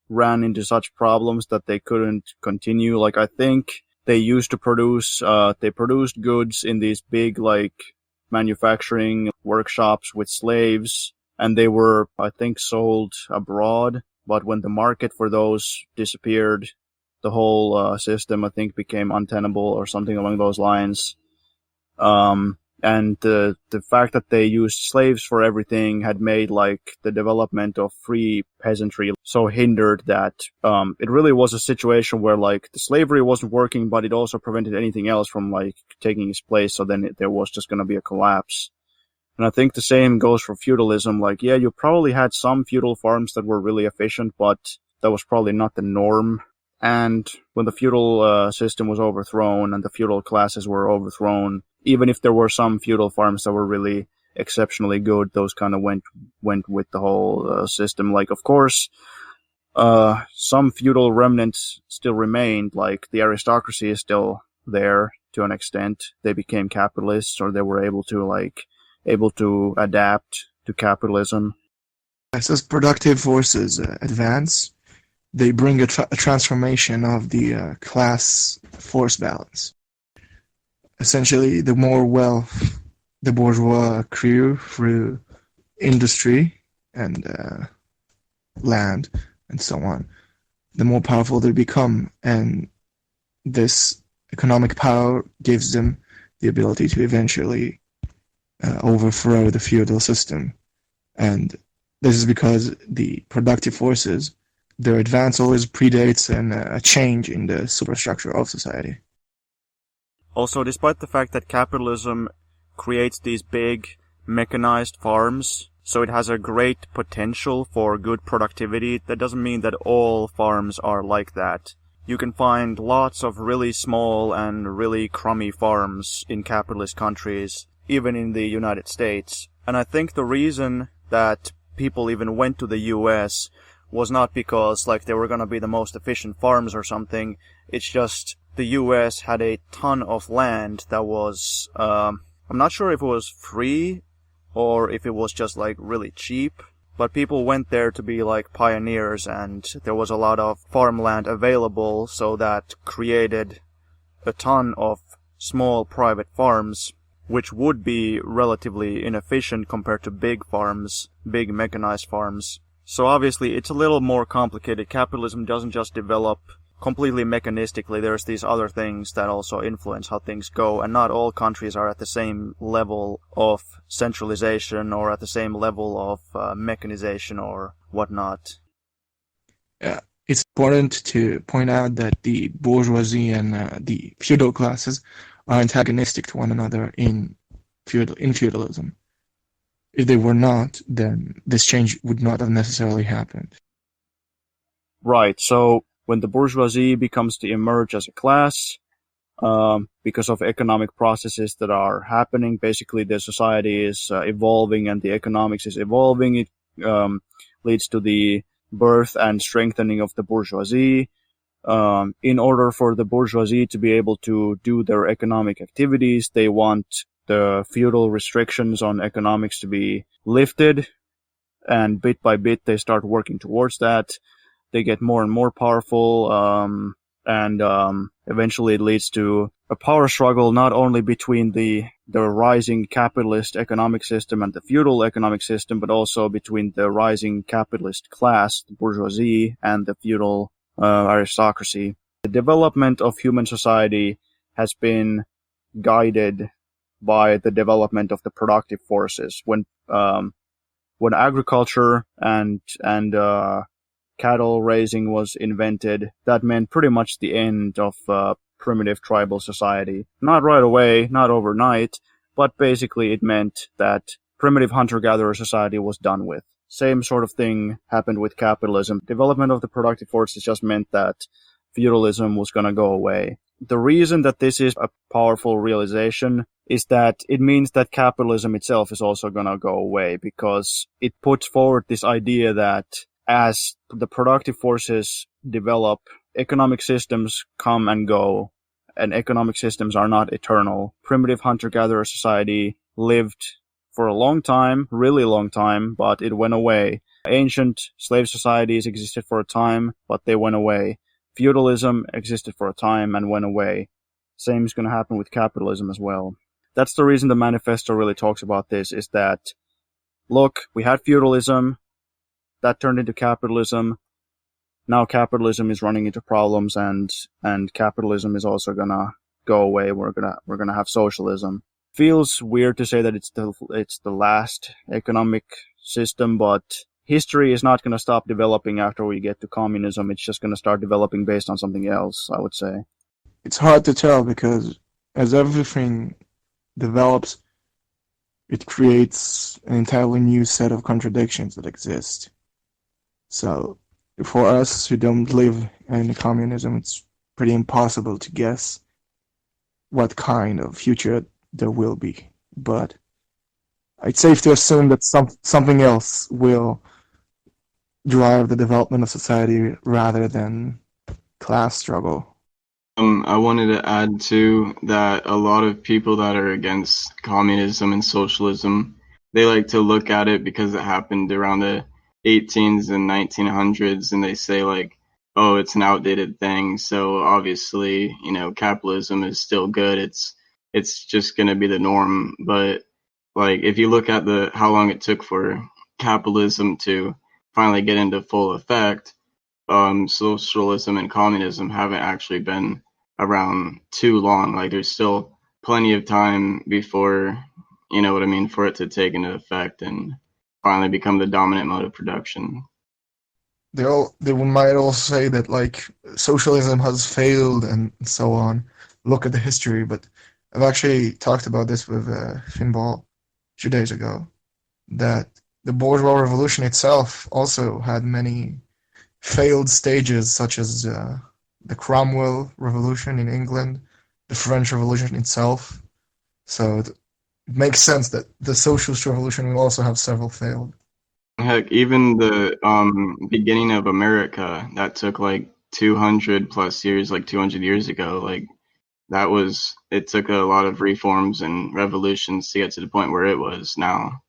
ran into such problems that they couldn't continue. Like, I think they used to produced goods in these big, like, manufacturing workshops with slaves, and they were, I think, sold abroad. But when the market for those disappeared, the whole system, I think, became untenable or something along those lines. And the fact that they used slaves for everything had made, like, the development of free peasantry so hindered that it really was a situation where, like, the slavery wasn't working, but it also prevented anything else from, like, taking its place. So then there was just going to be a collapse. And I think the same goes for feudalism. Like, yeah, you probably had some feudal farms that were really efficient, but that was probably not the norm. And when the feudal system was overthrown and the feudal classes were overthrown, even if there were some feudal farms that were really exceptionally good, those kind of went with the whole system. Like, of course, some feudal remnants still remained. Like, the aristocracy is still there to an extent. They became capitalists, or they were able to adapt to capitalism. As productive forces advance, they bring a transformation of the class force balance. Essentially, the more wealth the bourgeois accrue through industry and land and so on, the more powerful they become, and this economic power gives them the ability to eventually overthrow the feudal system. And this is because the productive forces, their advance always predates a change in the superstructure of society. Also, despite the fact that capitalism creates these big mechanized farms, so it has a great potential for good productivity, that doesn't mean that all farms are like that. You can find lots of really small and really crummy farms in capitalist countries, even in the United States. And I think the reason that people even went to the US was not because, like, they were gonna be the most efficient farms or something. It's just the US had a ton of land that was, I'm not sure if it was free or if it was just, like, really cheap, but people went there to be, like, pioneers, and there was a lot of farmland available, so that created a ton of small private farms. which would be relatively inefficient compared to big farms, big mechanized farms. So obviously it's a little more complicated. Capitalism doesn't just develop completely mechanistically. There's these other things that also influence how things go, and not all countries are at the same level of centralization or at the same level of mechanization or whatnot. Yeah, it's important to point out that the bourgeoisie and the feudal classes are antagonistic to one another in feudalism. If they were not, then this change would not have necessarily happened. Right, so when the bourgeoisie becomes to emerge as a class, because of economic processes that are happening, basically the society is evolving and the economics is evolving, it leads to the birth and strengthening of the bourgeoisie. In order for the bourgeoisie to be able to do their economic activities, they want the feudal restrictions on economics to be lifted, and bit by bit they start working towards that. They get more and more powerful, and eventually it leads to a power struggle not only between the rising capitalist economic system and the feudal economic system, but also between the rising capitalist class, the bourgeoisie, and the feudal aristocracy. The development of human society has been guided by the development of the productive forces. When agriculture and cattle raising was invented, that meant pretty much the end of primitive tribal society. Not right away, not overnight, but basically it meant that primitive hunter-gatherer society was done with. Same sort of thing happened with capitalism. Development of the productive forces just meant that feudalism was going to go away. The reason that this is a powerful realization is that it means that capitalism itself is also going to go away, because it puts forward this idea that as the productive forces develop, economic systems come and go, and economic systems are not eternal. Primitive hunter-gatherer society lived for a long time, really long time, but it went away. Ancient slave societies existed for a time, but they went away. Feudalism existed for a time and went away. Same is going to happen with capitalism as well. That's the reason the manifesto really talks about this, is that, look, we had feudalism, that turned into capitalism. Now capitalism is running into problems, and capitalism is also gonna go away. We're gonna have socialism. Feels weird to say that it's the last economic system, but history is not gonna stop developing after we get to communism. It's just gonna start developing based on something else, I would say. It's hard to tell, because as everything develops, it creates an entirely new set of contradictions that exist. So for us who don't live in communism, it's pretty impossible to guess what kind of future there will be. But it's safe to assume that something else will drive the development of society rather than class struggle. I wanted to add too that a lot of people that are against communism and socialism, they like to look at it because it happened around the 18s and 1900s, and they say like, oh, it's an outdated thing. So obviously, capitalism is still good. It's just going to be the norm. But like, if you look at how long it took for capitalism to finally get into full effect, socialism and communism haven't actually been around too long. Like, there's still plenty of time before, for it to take into effect and finally become the dominant mode of production. They might also say that like socialism has failed and so on. Look at the history, but I've actually talked about this with Finball 2 days ago, that the bourgeois revolution itself also had many failed stages, such as the Cromwell Revolution in England, the French Revolution itself. So it makes sense that the socialist revolution will also have several failed. Heck, even the beginning of America, that took like 200 plus years, like 200 years ago. Like, it took a lot of reforms and revolutions to get to the point where it was now.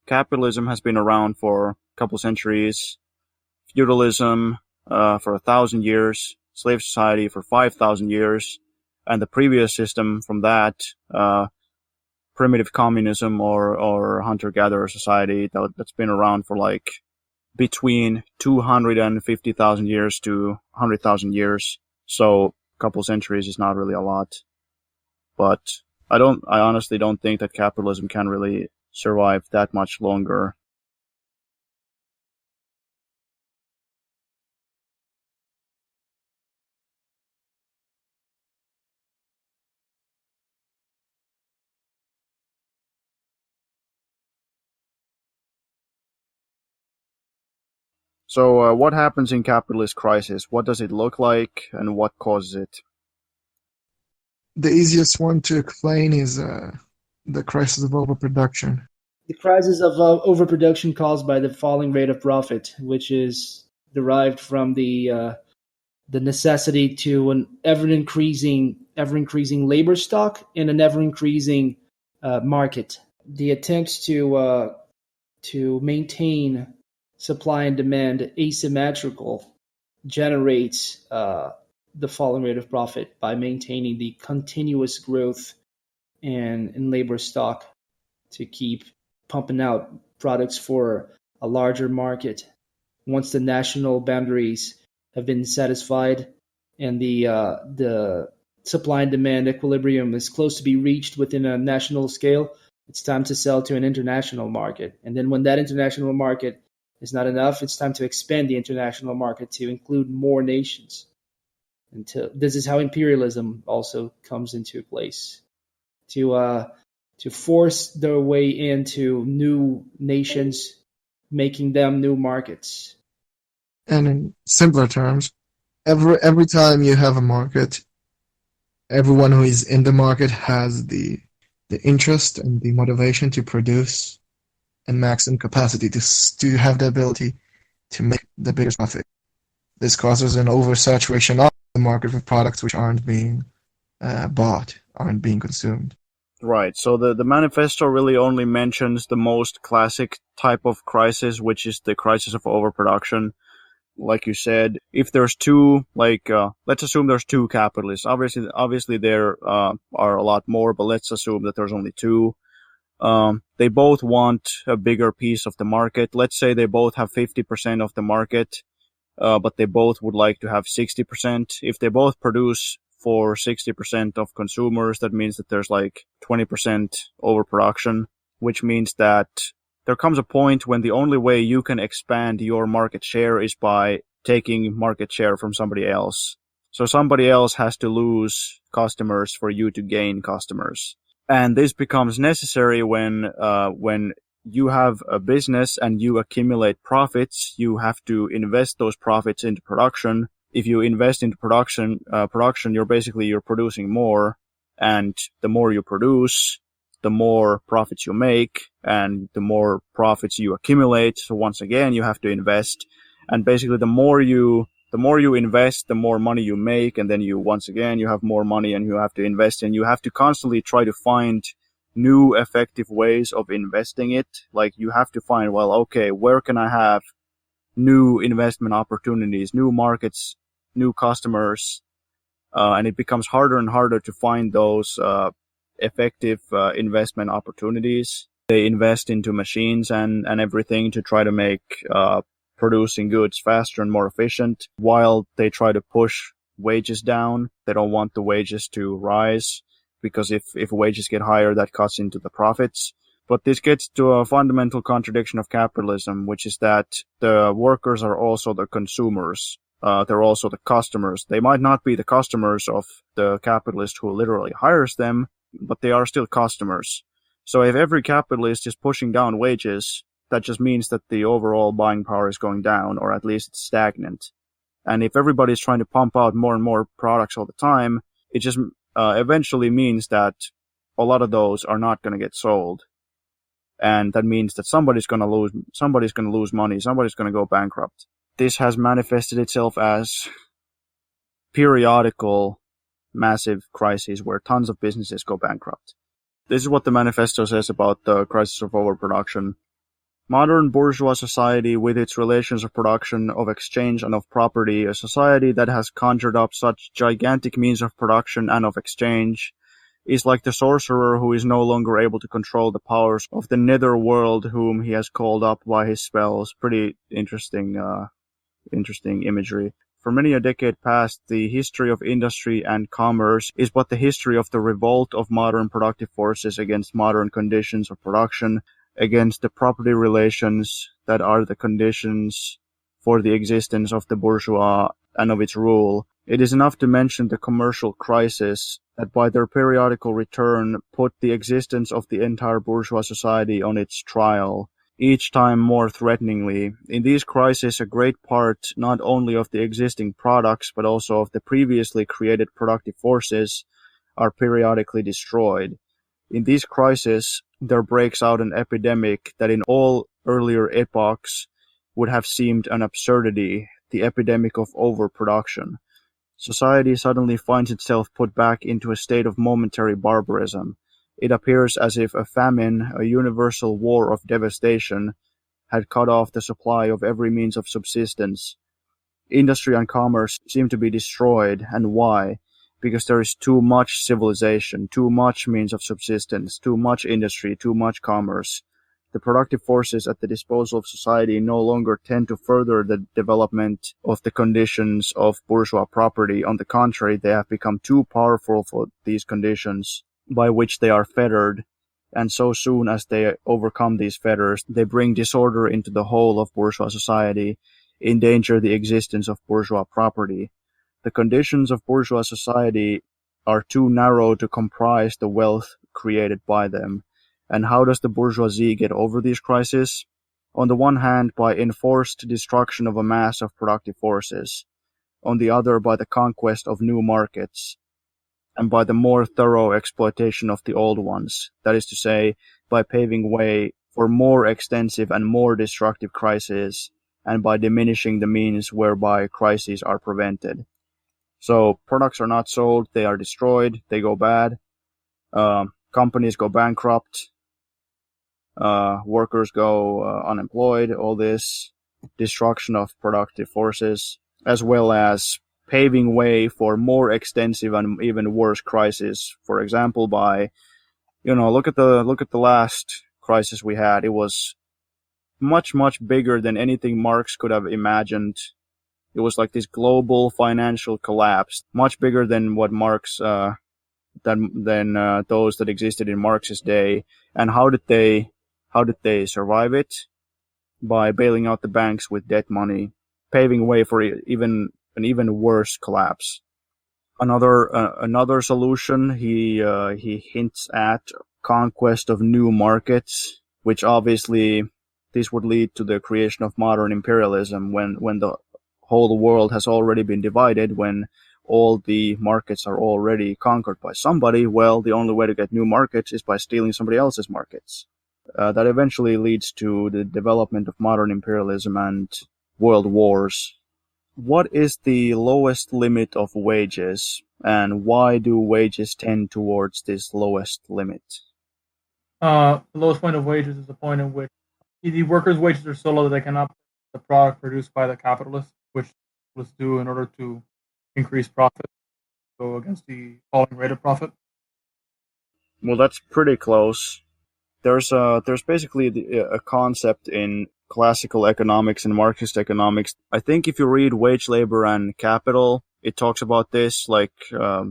Capitalism has been around for a couple centuries. Feudalism for 1,000 years. slave society for 5,000 years, and the previous system from that, primitive communism or hunter-gatherer society that's been around for like between 250,000 years to 100,000 years. So a couple centuries is not really a lot. But I honestly don't think that capitalism can really survive that much longer. So what happens in capitalist crisis? What does it look like, and what causes it? The easiest one to explain is the crisis of overproduction. The crisis of overproduction caused by the falling rate of profit, which is derived from the necessity to an ever increasing labor stock in an ever increasing market. The attempt to maintain supply and demand asymmetrical generates the falling rate of profit by maintaining the continuous growth in labor stock to keep pumping out products for a larger market. Once the national boundaries have been satisfied and the supply and demand equilibrium is close to be reached within a national scale, it's time to sell to an international market. And then when that international market is not enough, it's time to expand the international market to include more nations. This is how imperialism also comes into place, to force their way into new nations, making them new markets. And in simpler terms, every time you have a market, everyone who is in the market has the interest and the motivation to produce and maximum capacity to have the ability to make the biggest profit. This causes an oversaturation of the market with products which aren't being bought, aren't being consumed. Right. So the manifesto really only mentions the most classic type of crisis, which is the crisis of overproduction. Like you said, if there's two, let's assume there's two capitalists. Obviously there are a lot more, but let's assume that there's only two. They both want a bigger piece of the market. Let's say they both have 50% of the market, but they both would like to have 60%. If they both produce for 60% of consumers, that means that there's like 20% overproduction, which means that there comes a point when the only way you can expand your market share is by taking market share from somebody else. So somebody else has to lose customers for you to gain customers. And this becomes necessary when you have a business and you accumulate profits. You have to invest those profits into production. If you invest into production, you're producing more, and the more you produce, the more profits you make, and the more profits you accumulate. So once again, you have to invest, and basically the more you invest, the more money you make, and then you have more money and you have to invest, and you have to constantly try to find new effective ways of investing it. Like you have to find, well, okay, where can I have new investment opportunities, new markets, new customers, and it becomes harder and harder to find those effective investment opportunities. They invest into machines and everything to try to make producing goods faster and more efficient, while they try to push wages down. They don't want the wages to rise, because if wages get higher, that cuts into the profits. But this gets to a fundamental contradiction of capitalism, which is that the workers are also the consumers. They're also the customers. They might not be the customers of the capitalist who literally hires them, but they are still customers. So if every capitalist is pushing down wages, that just means that the overall buying power is going down, or at least it's stagnant. And if everybody's trying to pump out more and more products all the time, it just eventually means that a lot of those are not going to get sold. And that means that somebody's going to lose money, somebody's going to go bankrupt. This has manifested itself as periodical massive crises where tons of businesses go bankrupt. This is what the manifesto says about the crisis of overproduction. Modern bourgeois society, with its relations of production, of exchange, and of property, a society that has conjured up such gigantic means of production and of exchange, is like the sorcerer who is no longer able to control the powers of the nether world whom he has called up by his spells. Pretty interesting imagery. For many a decade past, the history of industry and commerce is but the history of the revolt of modern productive forces against modern conditions of production, against the property relations that are the conditions for the existence of the bourgeois and of its rule. It is enough to mention the commercial crisis that by their periodical return put the existence of the entire bourgeois society on its trial, each time more threateningly. In these crises, a great part not only of the existing products but also of the previously created productive forces are periodically destroyed. In these crises, there breaks out an epidemic that in all earlier epochs would have seemed an absurdity, the epidemic of overproduction. Society suddenly finds itself put back into a state of momentary barbarism. It appears as if a famine, a universal war of devastation, had cut off the supply of every means of subsistence. Industry and commerce seem to be destroyed, and why? Because there is too much civilization, too much means of subsistence, too much industry, too much commerce. The productive forces at the disposal of society no longer tend to further the development of the conditions of bourgeois property. On the contrary, they have become too powerful for these conditions by which they are fettered, and so soon as they overcome these fetters, they bring disorder into the whole of bourgeois society, endanger the existence of bourgeois property. The conditions of bourgeois society are too narrow to comprise the wealth created by them. And how does the bourgeoisie get over these crises? On the one hand, by enforced destruction of a mass of productive forces. On the other, by the conquest of new markets. And by the more thorough exploitation of the old ones. That is to say, by paving way for more extensive and more destructive crises, and by diminishing the means whereby crises are prevented. So products are not sold, they are destroyed, they go bad, companies go bankrupt, workers go unemployed, all this destruction of productive forces, as well as paving way for more extensive and even worse crises. For example, by, look at the last crisis we had. It was much, much bigger than anything Marx could have imagined. It was like this global financial collapse, much bigger than what Marx, than those that existed in Marx's day. And how did they survive it? By bailing out the banks with debt money, paving way for an even worse collapse. Another solution he hints at: conquest of new markets, which obviously this would lead to the creation of modern imperialism when the whole world has already been divided, when all the markets are already conquered by somebody. Well, the only way to get new markets is by stealing somebody else's markets. That eventually leads to the development of modern imperialism and world wars. What is the lowest limit of wages, and why do wages tend towards this lowest limit? The lowest point of wages is the point at which the workers' wages are so low that they cannot the product produced by the capitalists, which was due in order to increase profit, go against the falling rate of profit. Well, that's pretty close. There's basically a concept in classical economics and Marxist economics. I think if you read Wage, Labor, and Capital, it talks about this, like,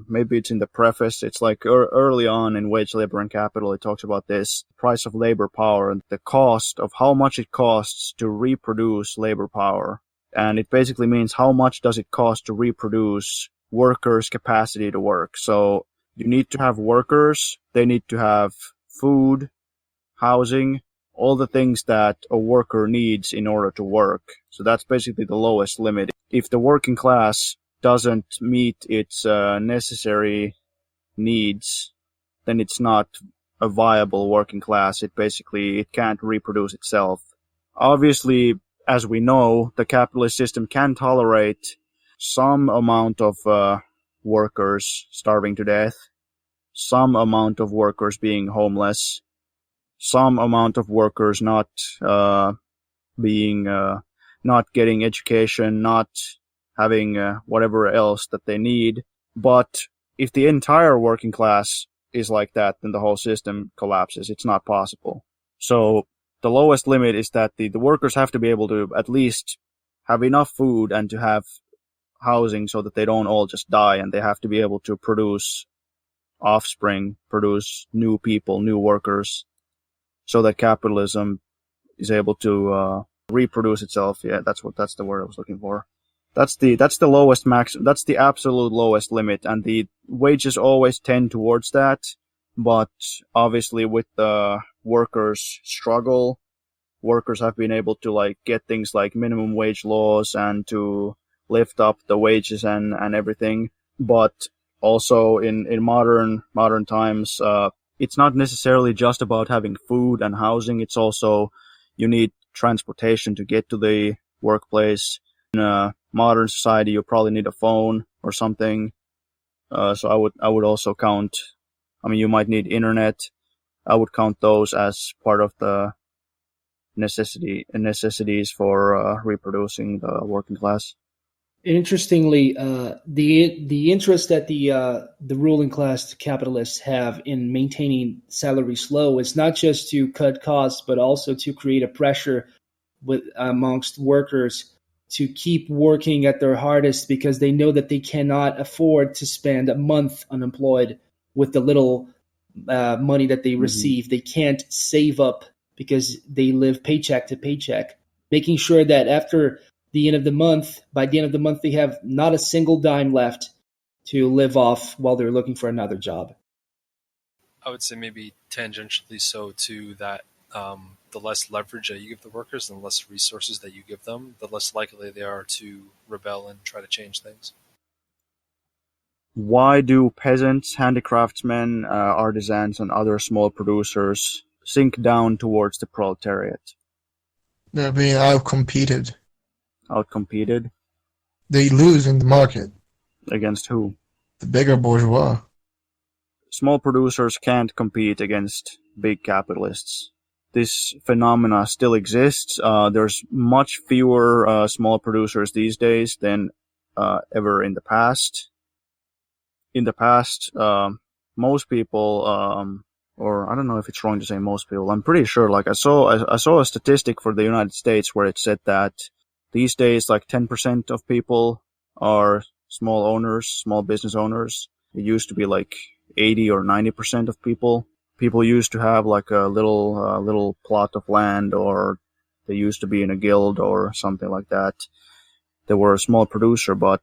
maybe it's in the preface. It's like early on in Wage, Labor, and Capital, it talks about this price of labor power and the cost of how much it costs to reproduce labor power. And it basically means how much does it cost to reproduce workers' capacity to work. So you need to have workers, they need to have food, housing, all the things that a worker needs in order to work. So that's basically the lowest limit. If the working class doesn't meet its necessary needs, then it's not a viable working class. It can't reproduce itself. Obviously, as we know, the capitalist system can tolerate some amount of workers starving to death, some amount of workers being homeless, some amount of workers not not getting education, not having whatever else that they need. But if the entire working class is like that, then the whole system collapses. It's not possible. So the lowest limit is that the workers have to be able to at least have enough food and to have housing so that they don't all just die, and they have to be able to produce offspring, produce new people, new workers, so that capitalism is able to reproduce itself. Yeah, that's the word I was looking for. That's the lowest max. That's the absolute lowest limit, and the wages always tend towards that. But obviously, with the workers' struggle, workers have been able to like get things like minimum wage laws and to lift up the wages and everything. But also in modern times, it's not necessarily just about having food and housing. It's also you need transportation to get to the workplace. In a modern society, you probably need a phone or something. So I would also count. I mean, you might need internet. I would count those as part of the necessities for reproducing the working class. Interestingly, the interest that the ruling class capitalists have in maintaining salaries low is not just to cut costs, but also to create a pressure amongst workers to keep working at their hardest, because they know that they cannot afford to spend a month unemployed with the little money that they receive. They can't save up because they live paycheck to paycheck, making sure that after the end of the month, by the end of the month, they have not a single dime left to live off while they're looking for another job. I would say maybe tangentially so to that, the less leverage that you give the workers and the less resources that you give them, the less likely they are to rebel and try to change things. Why do peasants, handicraftsmen, artisans, and other small producers sink down towards the proletariat? They're being outcompeted. Outcompeted? They lose in the market. Against who? The bigger bourgeois. Small producers can't compete against big capitalists. This phenomena still exists. There's much fewer small producers these days than ever in the past. In the past, most people, or I don't know if it's wrong to say most people. I'm pretty sure. Like I saw a statistic for the United States where it said that these days, like 10% of people are small owners, small business owners. It used to be like 80 or 90% of people. People used to have like a little plot of land, or they used to be in a guild or something like that. They were a small producer, but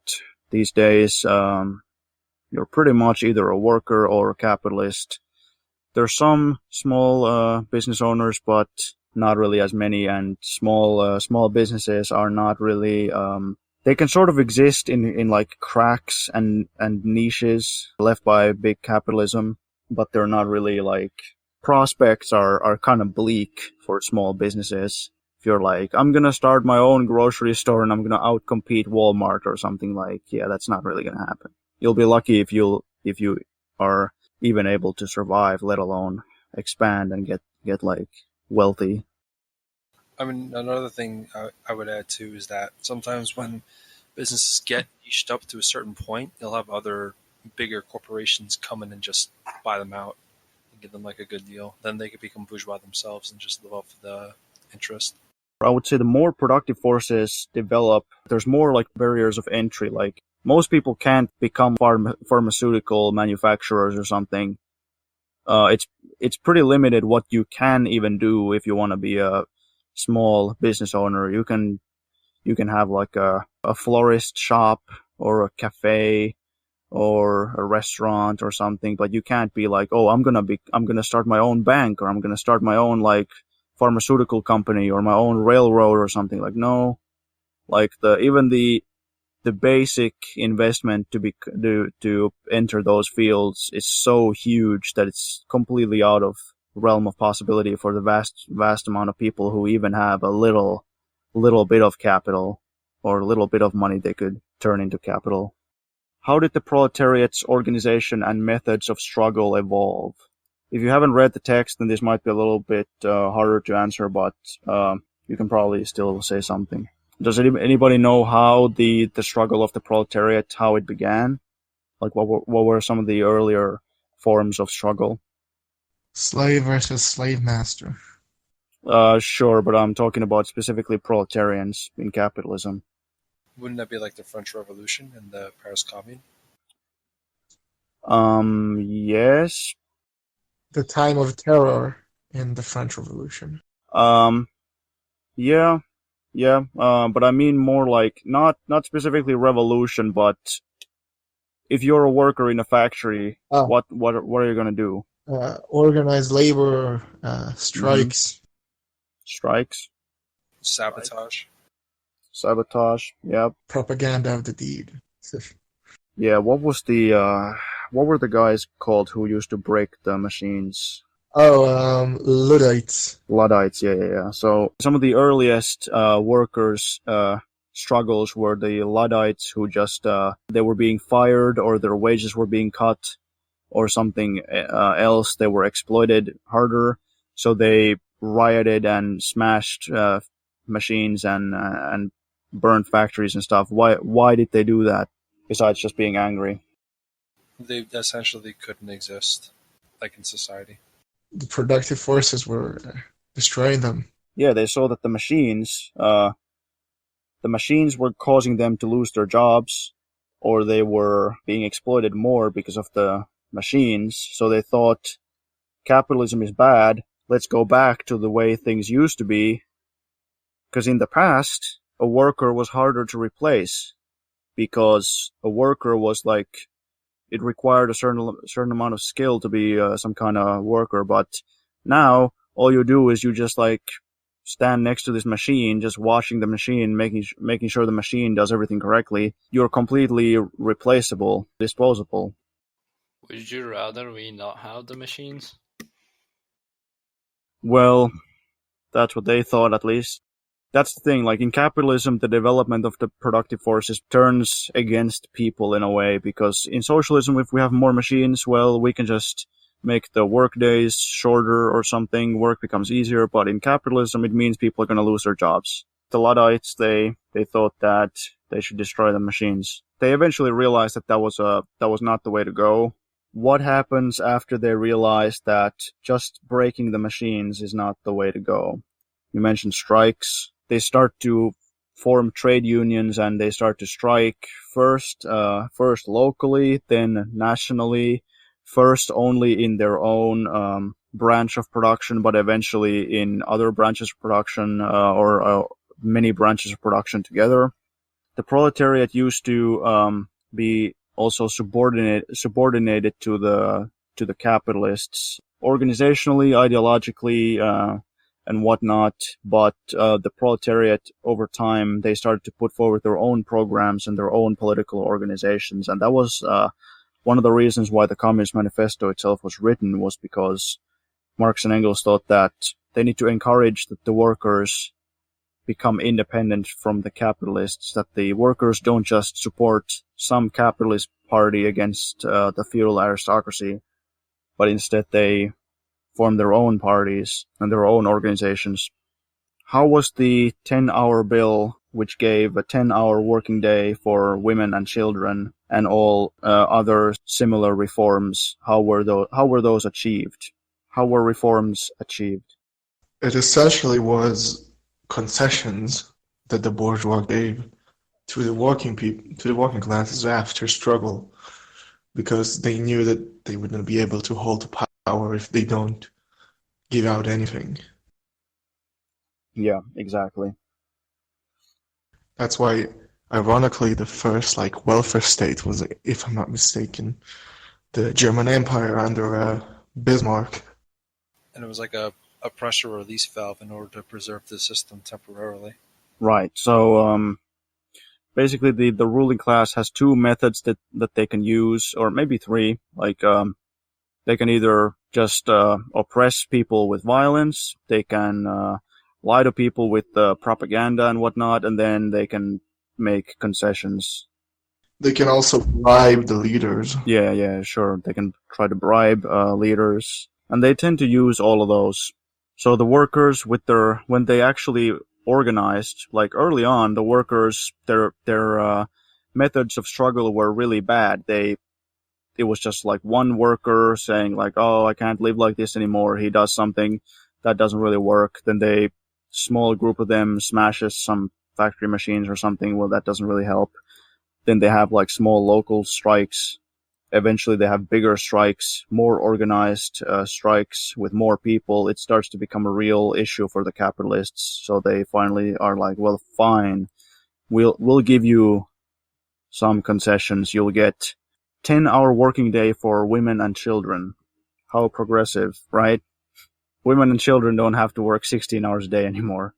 these days, you're pretty much either a worker or a capitalist. There's some small business owners, but not really as many, and small businesses are not really they can sort of exist in like cracks and niches left by big capitalism, but they're not really like prospects are kind of bleak for small businesses. If you're like, I'm gonna start my own grocery store and I'm gonna outcompete Walmart or something, like, yeah, that's not really gonna happen. You'll be lucky if you are even able to survive, let alone expand and get like wealthy. I mean, another thing I would add too is that sometimes when businesses get niched up to a certain point, you'll have other bigger corporations come in and just buy them out and give them like a good deal. Then they could become bourgeois themselves and just live off the interest. I would say the more productive forces develop, there's more like barriers of entry. Like most people can't become pharmaceutical manufacturers or something. It's pretty limited what you can even do if you want to be a small business owner. You can have like a florist shop or a cafe or a restaurant or something, but you can't be like, oh, I'm gonna start my own bank, or I'm gonna start my own like pharmaceutical company or my own railroad or something. Like, no, like even the basic investment to enter those fields is so huge that it's completely out of realm of possibility for the vast amount of people who even have a little bit of capital or a little bit of money they could turn into capital. How did the proletariat's organization and methods of struggle evolve? If you haven't read the text, then this might be a little bit harder to answer, but you can probably still say something. Does anybody know how the struggle of the proletariat, how it began? Like, what were some of the earlier forms of struggle? Slave versus slave master. Sure, but I'm talking about specifically proletarians in capitalism. Wouldn't that be like the French Revolution and the Paris Commune? Yes. The time of terror in the French Revolution. Yeah. But I mean more like not specifically revolution, but if you're a worker in a factory, what are you gonna do? Organized labor, strikes. Strikes. Sabotage. Yep. Propaganda of the deed. Yeah. What were the guys called who used to break the machines? Luddites. Luddites. Yeah. So some of the earliest workers struggles were the Luddites who just they were being fired or their wages were being cut or something else. They were exploited harder, so they rioted and smashed machines and burned factories and stuff. Why did they do that besides just being angry? They essentially couldn't exist, like in society. The productive forces were destroying them. Yeah, they saw that the machines were causing them to lose their jobs, or they were being exploited more because of the machines. So they thought capitalism is bad. Let's go back to the way things used to be. Because in the past, a worker was harder to replace because a worker was like, it required a certain amount of skill to be some kind of worker. But now all you do is you just like stand next to this machine, just watching the machine, making sure the machine does everything correctly. You're completely replaceable, disposable. Would you rather we not have the machines? Well, that's what they thought, at least. That's the thing, like in capitalism, the development of the productive forces turns against people in a way, because in socialism, if we have more machines, well, we can just make the work days shorter or something, work becomes easier, but in capitalism, it means people are going to lose their jobs. The Luddites, they thought that they should destroy the machines. They eventually realized that was not the way to go. What happens after they realize that just breaking the machines is not the way to go? You mentioned strikes. They start to form trade unions and they start to strike first locally, then nationally, first only in their own branch of production, but eventually in other branches of production or many branches of production together. The proletariat used to be also subordinated to the capitalists, organizationally, ideologically, and whatnot, but the proletariat, over time, they started to put forward their own programs and their own political organizations, and that was one of the reasons why the Communist Manifesto itself was written, was because Marx and Engels thought that they need to encourage that the workers become independent from the capitalists, that the workers don't just support some capitalist party against the feudal aristocracy, but instead they form their own parties and their own organizations. How was the 10-hour bill, which gave a 10-hour working day for women and children, and all other similar reforms, how were those achieved? How were reforms achieved? It essentially was concessions that the bourgeois gave to the working people, to the working classes after struggle, because they knew that they wouldn't be able to hold the power if they don't give out anything. Yeah, exactly. That's why, ironically, the first welfare state was, if I'm not mistaken, the German Empire under Bismarck. And it was like a pressure release valve in order to preserve the system temporarily. Right. So basically the ruling class has two methods that they can use, or maybe three. Like they can either just oppress people with violence, they can lie to people with propaganda and whatnot, and then they can make concessions. They can also bribe the leaders. Yeah, sure. They can try to bribe leaders. And they tend to use all of those. So the workers when they actually organized, like early on, the workers, their methods of struggle were really bad. It was just like one worker saying like, oh, I can't live like this anymore. He does something that doesn't really work. Then small group of them smashes some factory machines or something. Well, that doesn't really help. Then they have like small local strikes. Eventually they have bigger strikes, more organized strikes with more people. It starts to become a real issue for the capitalists. So they finally are like, well, fine. We'll give you some concessions. You'll get 10-hour working day for women and children. How progressive, right? Women and children don't have to work 16 hours a day anymore.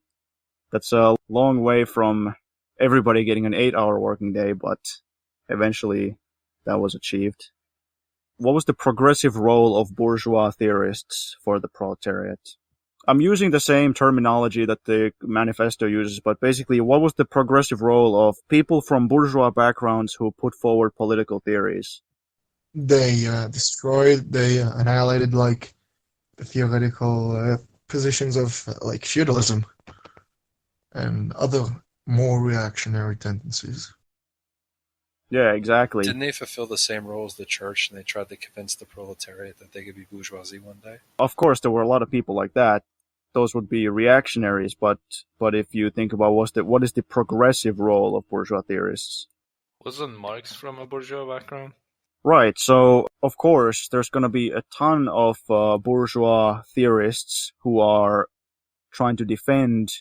That's a long way from everybody getting an 8-hour working day, but eventually that was achieved. What was the progressive role of bourgeois theorists for the proletariat? I'm using the same terminology that the manifesto uses, but basically, what was the progressive role of people from bourgeois backgrounds who put forward political theories? They they annihilated like the theoretical positions of like feudalism and other more reactionary tendencies. Yeah, exactly. Didn't they fulfill the same role as the church, and they tried to convince the proletariat that they could be bourgeoisie one day? Of course, there were a lot of people like that. Those would be reactionaries, but if you think about what is the progressive role of bourgeois theorists? Wasn't Marx from a bourgeois background? Right, so of course there's going to be a ton of bourgeois theorists who are trying to defend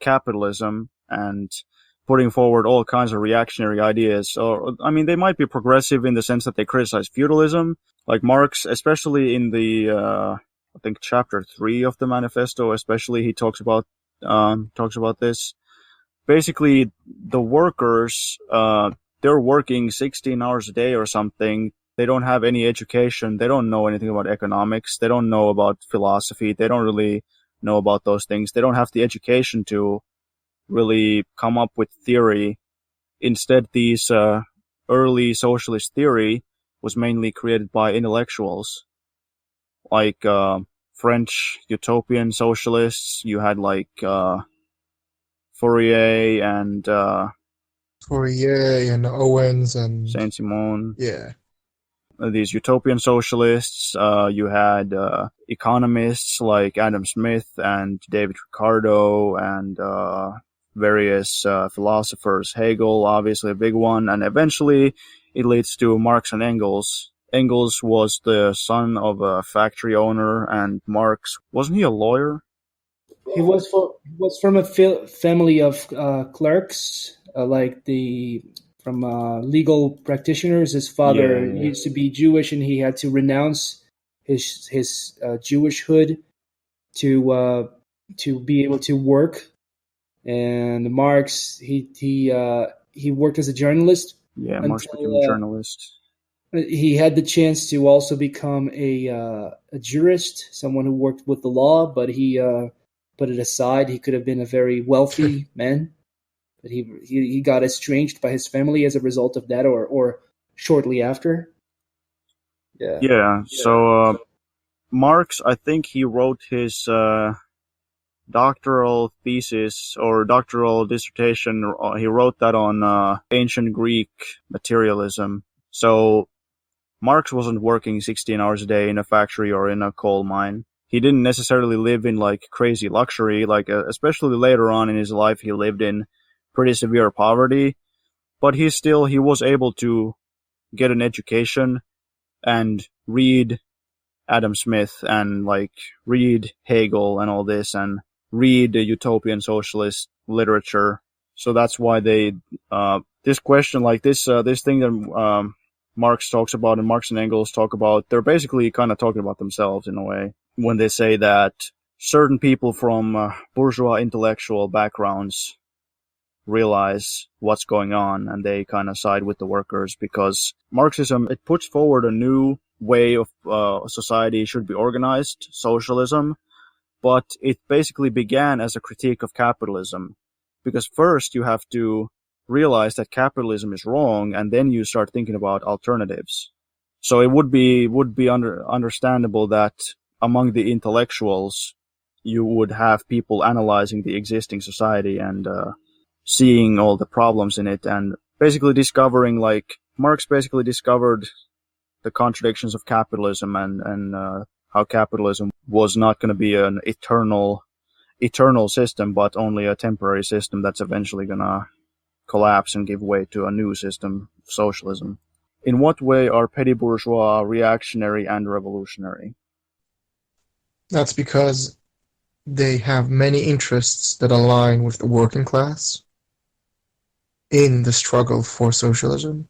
capitalism and putting forward all kinds of reactionary ideas. Or, I mean, they might be progressive in the sense that they criticize feudalism, like Marx, especially in the I think chapter 3 of the Manifesto, especially he talks about this. Basically, the workers, they're working 16 hours a day or something. They don't have any education. They don't know anything about economics. They don't know about philosophy. They don't really know about those things. They don't have the education to really come up with theory. Instead, these early socialist theory was mainly created by intellectuals, like French utopian socialists. You had like Fourier and Owens and Saint-Simon. Yeah. These utopian socialists. You had economists like Adam Smith and David Ricardo and various philosophers. Hegel, obviously a big one. And eventually it leads to Marx and Engels. Engels was the son of a factory owner, and Marx, wasn't he a lawyer? He was from a family of clerks, from legal practitioners. His father used to be Jewish, and he had to renounce his Jewishhood to be able to work. And Marx, he worked as a journalist. Yeah, Marx became a journalist. He had the chance to also become a jurist, someone who worked with the law, but he put it aside. He could have been a very wealthy man, but he got estranged by his family as a result of that, or shortly after. Yeah. So Marx, I think he wrote his doctoral thesis or doctoral dissertation. He wrote that on ancient Greek materialism. So Marx wasn't working 16 hours a day in a factory or in a coal mine. He didn't necessarily live in like crazy luxury, like especially later on in his life, he lived in pretty severe poverty, but he was able to get an education and read Adam Smith and like read Hegel and all this and read the utopian socialist literature. So that's why they, this question, like this thing that, Marx talks about and Marx and Engels talk about, they're basically kind of talking about themselves in a way when they say that certain people from bourgeois intellectual backgrounds realize what's going on and they kind of side with the workers, because Marxism, it puts forward a new way of society should be organized, socialism, but it basically began as a critique of capitalism, because first you have to realize that capitalism is wrong, and then you start thinking about alternatives. So it would be understandable that among the intellectuals you would have people analyzing the existing society and seeing all the problems in it, and basically discovering, like Marx basically discovered the contradictions of capitalism, and how capitalism was not going to be an eternal system, but only a temporary system that's eventually going to collapse and give way to a new system, socialism. In what way are petty bourgeois reactionary and revolutionary? That's because they have many interests that align with the working class in the struggle for socialism,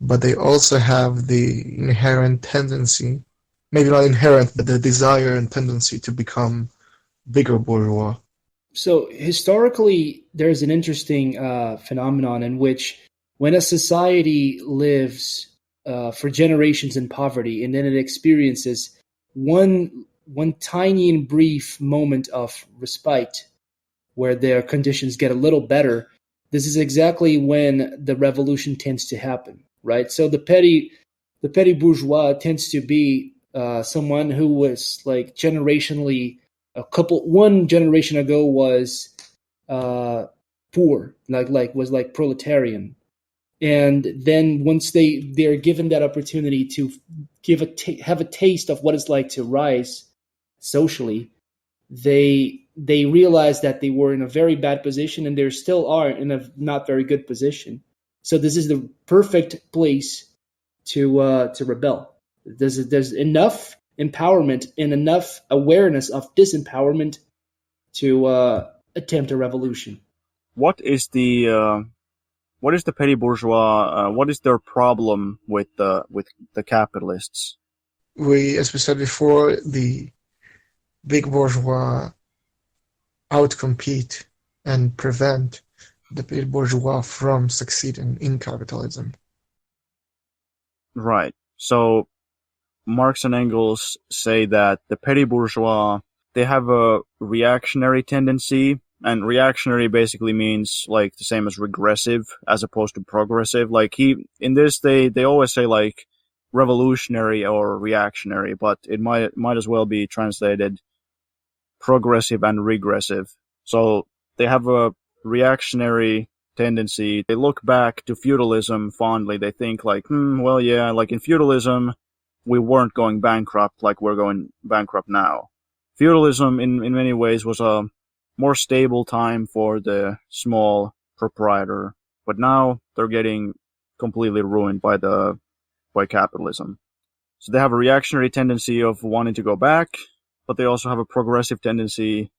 but they also have the inherent tendency, maybe not inherent, but the desire and tendency to become bigger bourgeois. So historically, there's an interesting phenomenon in which when a society lives for generations in poverty, and then it experiences one tiny and brief moment of respite where their conditions get a little better, this is exactly when the revolution tends to happen, right? So the petty bourgeois tends to be someone who was like generationally one generation ago was poor, was like proletarian, and then once they're given that opportunity to have a taste of what it's like to rise socially, they realize that they were in a very bad position, and they still are in a not very good position. So this is the perfect place to rebel. There's enough empowerment and enough awareness of disempowerment to attempt a revolution. What is the petty bourgeois? What is their problem with the capitalists? As we said before, the big bourgeois outcompete and prevent the petty bourgeois from succeeding in capitalism. Right. So Marx and Engels say that the petty bourgeois, they have a reactionary tendency, and reactionary basically means like the same as regressive as opposed to progressive. Like they always say like revolutionary or reactionary, but it might as well be translated progressive and regressive. So they have a reactionary tendency. They look back to feudalism fondly. They think like, well, yeah, like in feudalism, we weren't going bankrupt like we're going bankrupt now. Feudalism, in many ways, was a more stable time for the small proprietor, but now they're getting completely ruined by capitalism. So they have a reactionary tendency of wanting to go back, but they also have a progressive tendency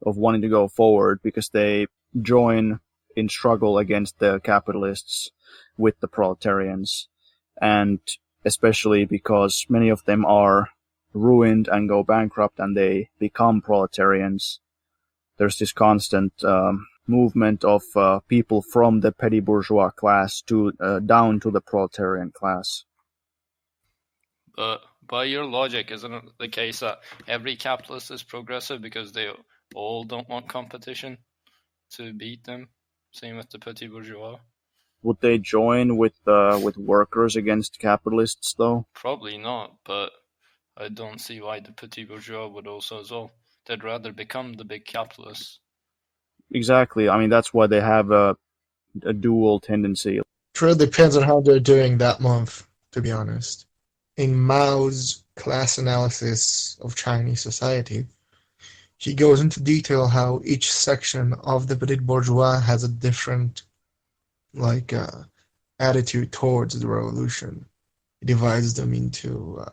of wanting to go forward because they join in struggle against the capitalists with the proletarians, and especially because many of them are ruined and go bankrupt and they become proletarians. There's this constant movement of people from the petty bourgeois class to down to the proletarian class. But by your logic, isn't it the case that every capitalist is progressive because they all don't want competition to beat them? Same with the petty bourgeois. Would they join with workers against capitalists, though? Probably not, but I don't see why the petty bourgeois would also as well. They'd rather become the big capitalists. Exactly. I mean, that's why they have a dual tendency. It really depends on how they're doing that month, to be honest. In Mao's class analysis of Chinese society, he goes into detail how each section of the petit bourgeois has a different attitude towards the revolution. He divides them into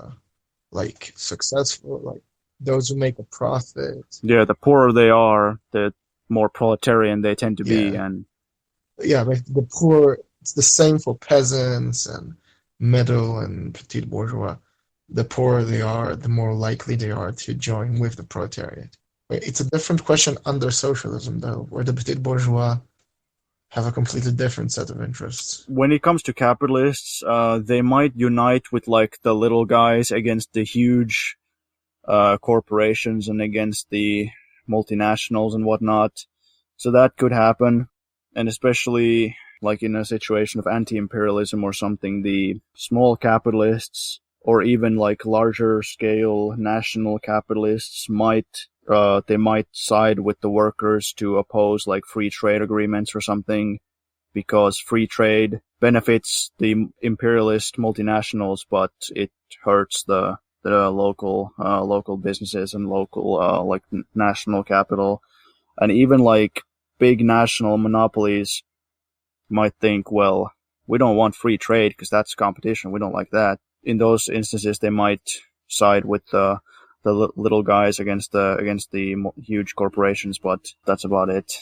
successful, like those who make a profit. Yeah, the poorer they are, the more proletarian they tend to be, and but the poor, it's the same for peasants and middle and petit bourgeois. The poorer they are, the more likely they are to join with the proletariat. It's a different question under socialism, though, where the petit bourgeois have a completely different set of interests. When it comes to capitalists, they might unite with like the little guys against the huge corporations and against the multinationals and whatnot. So that could happen, and especially like in a situation of anti-imperialism or something, the small capitalists or even like larger scale national capitalists might side with the workers to oppose like free trade agreements or something, because free trade benefits the imperialist multinationals, but it hurts the local businesses and local like national capital. And even like big national monopolies might think, well, we don't want free trade because that's competition. We don't like that. In those instances, they might side with the little guys against the huge corporations, but that's about it.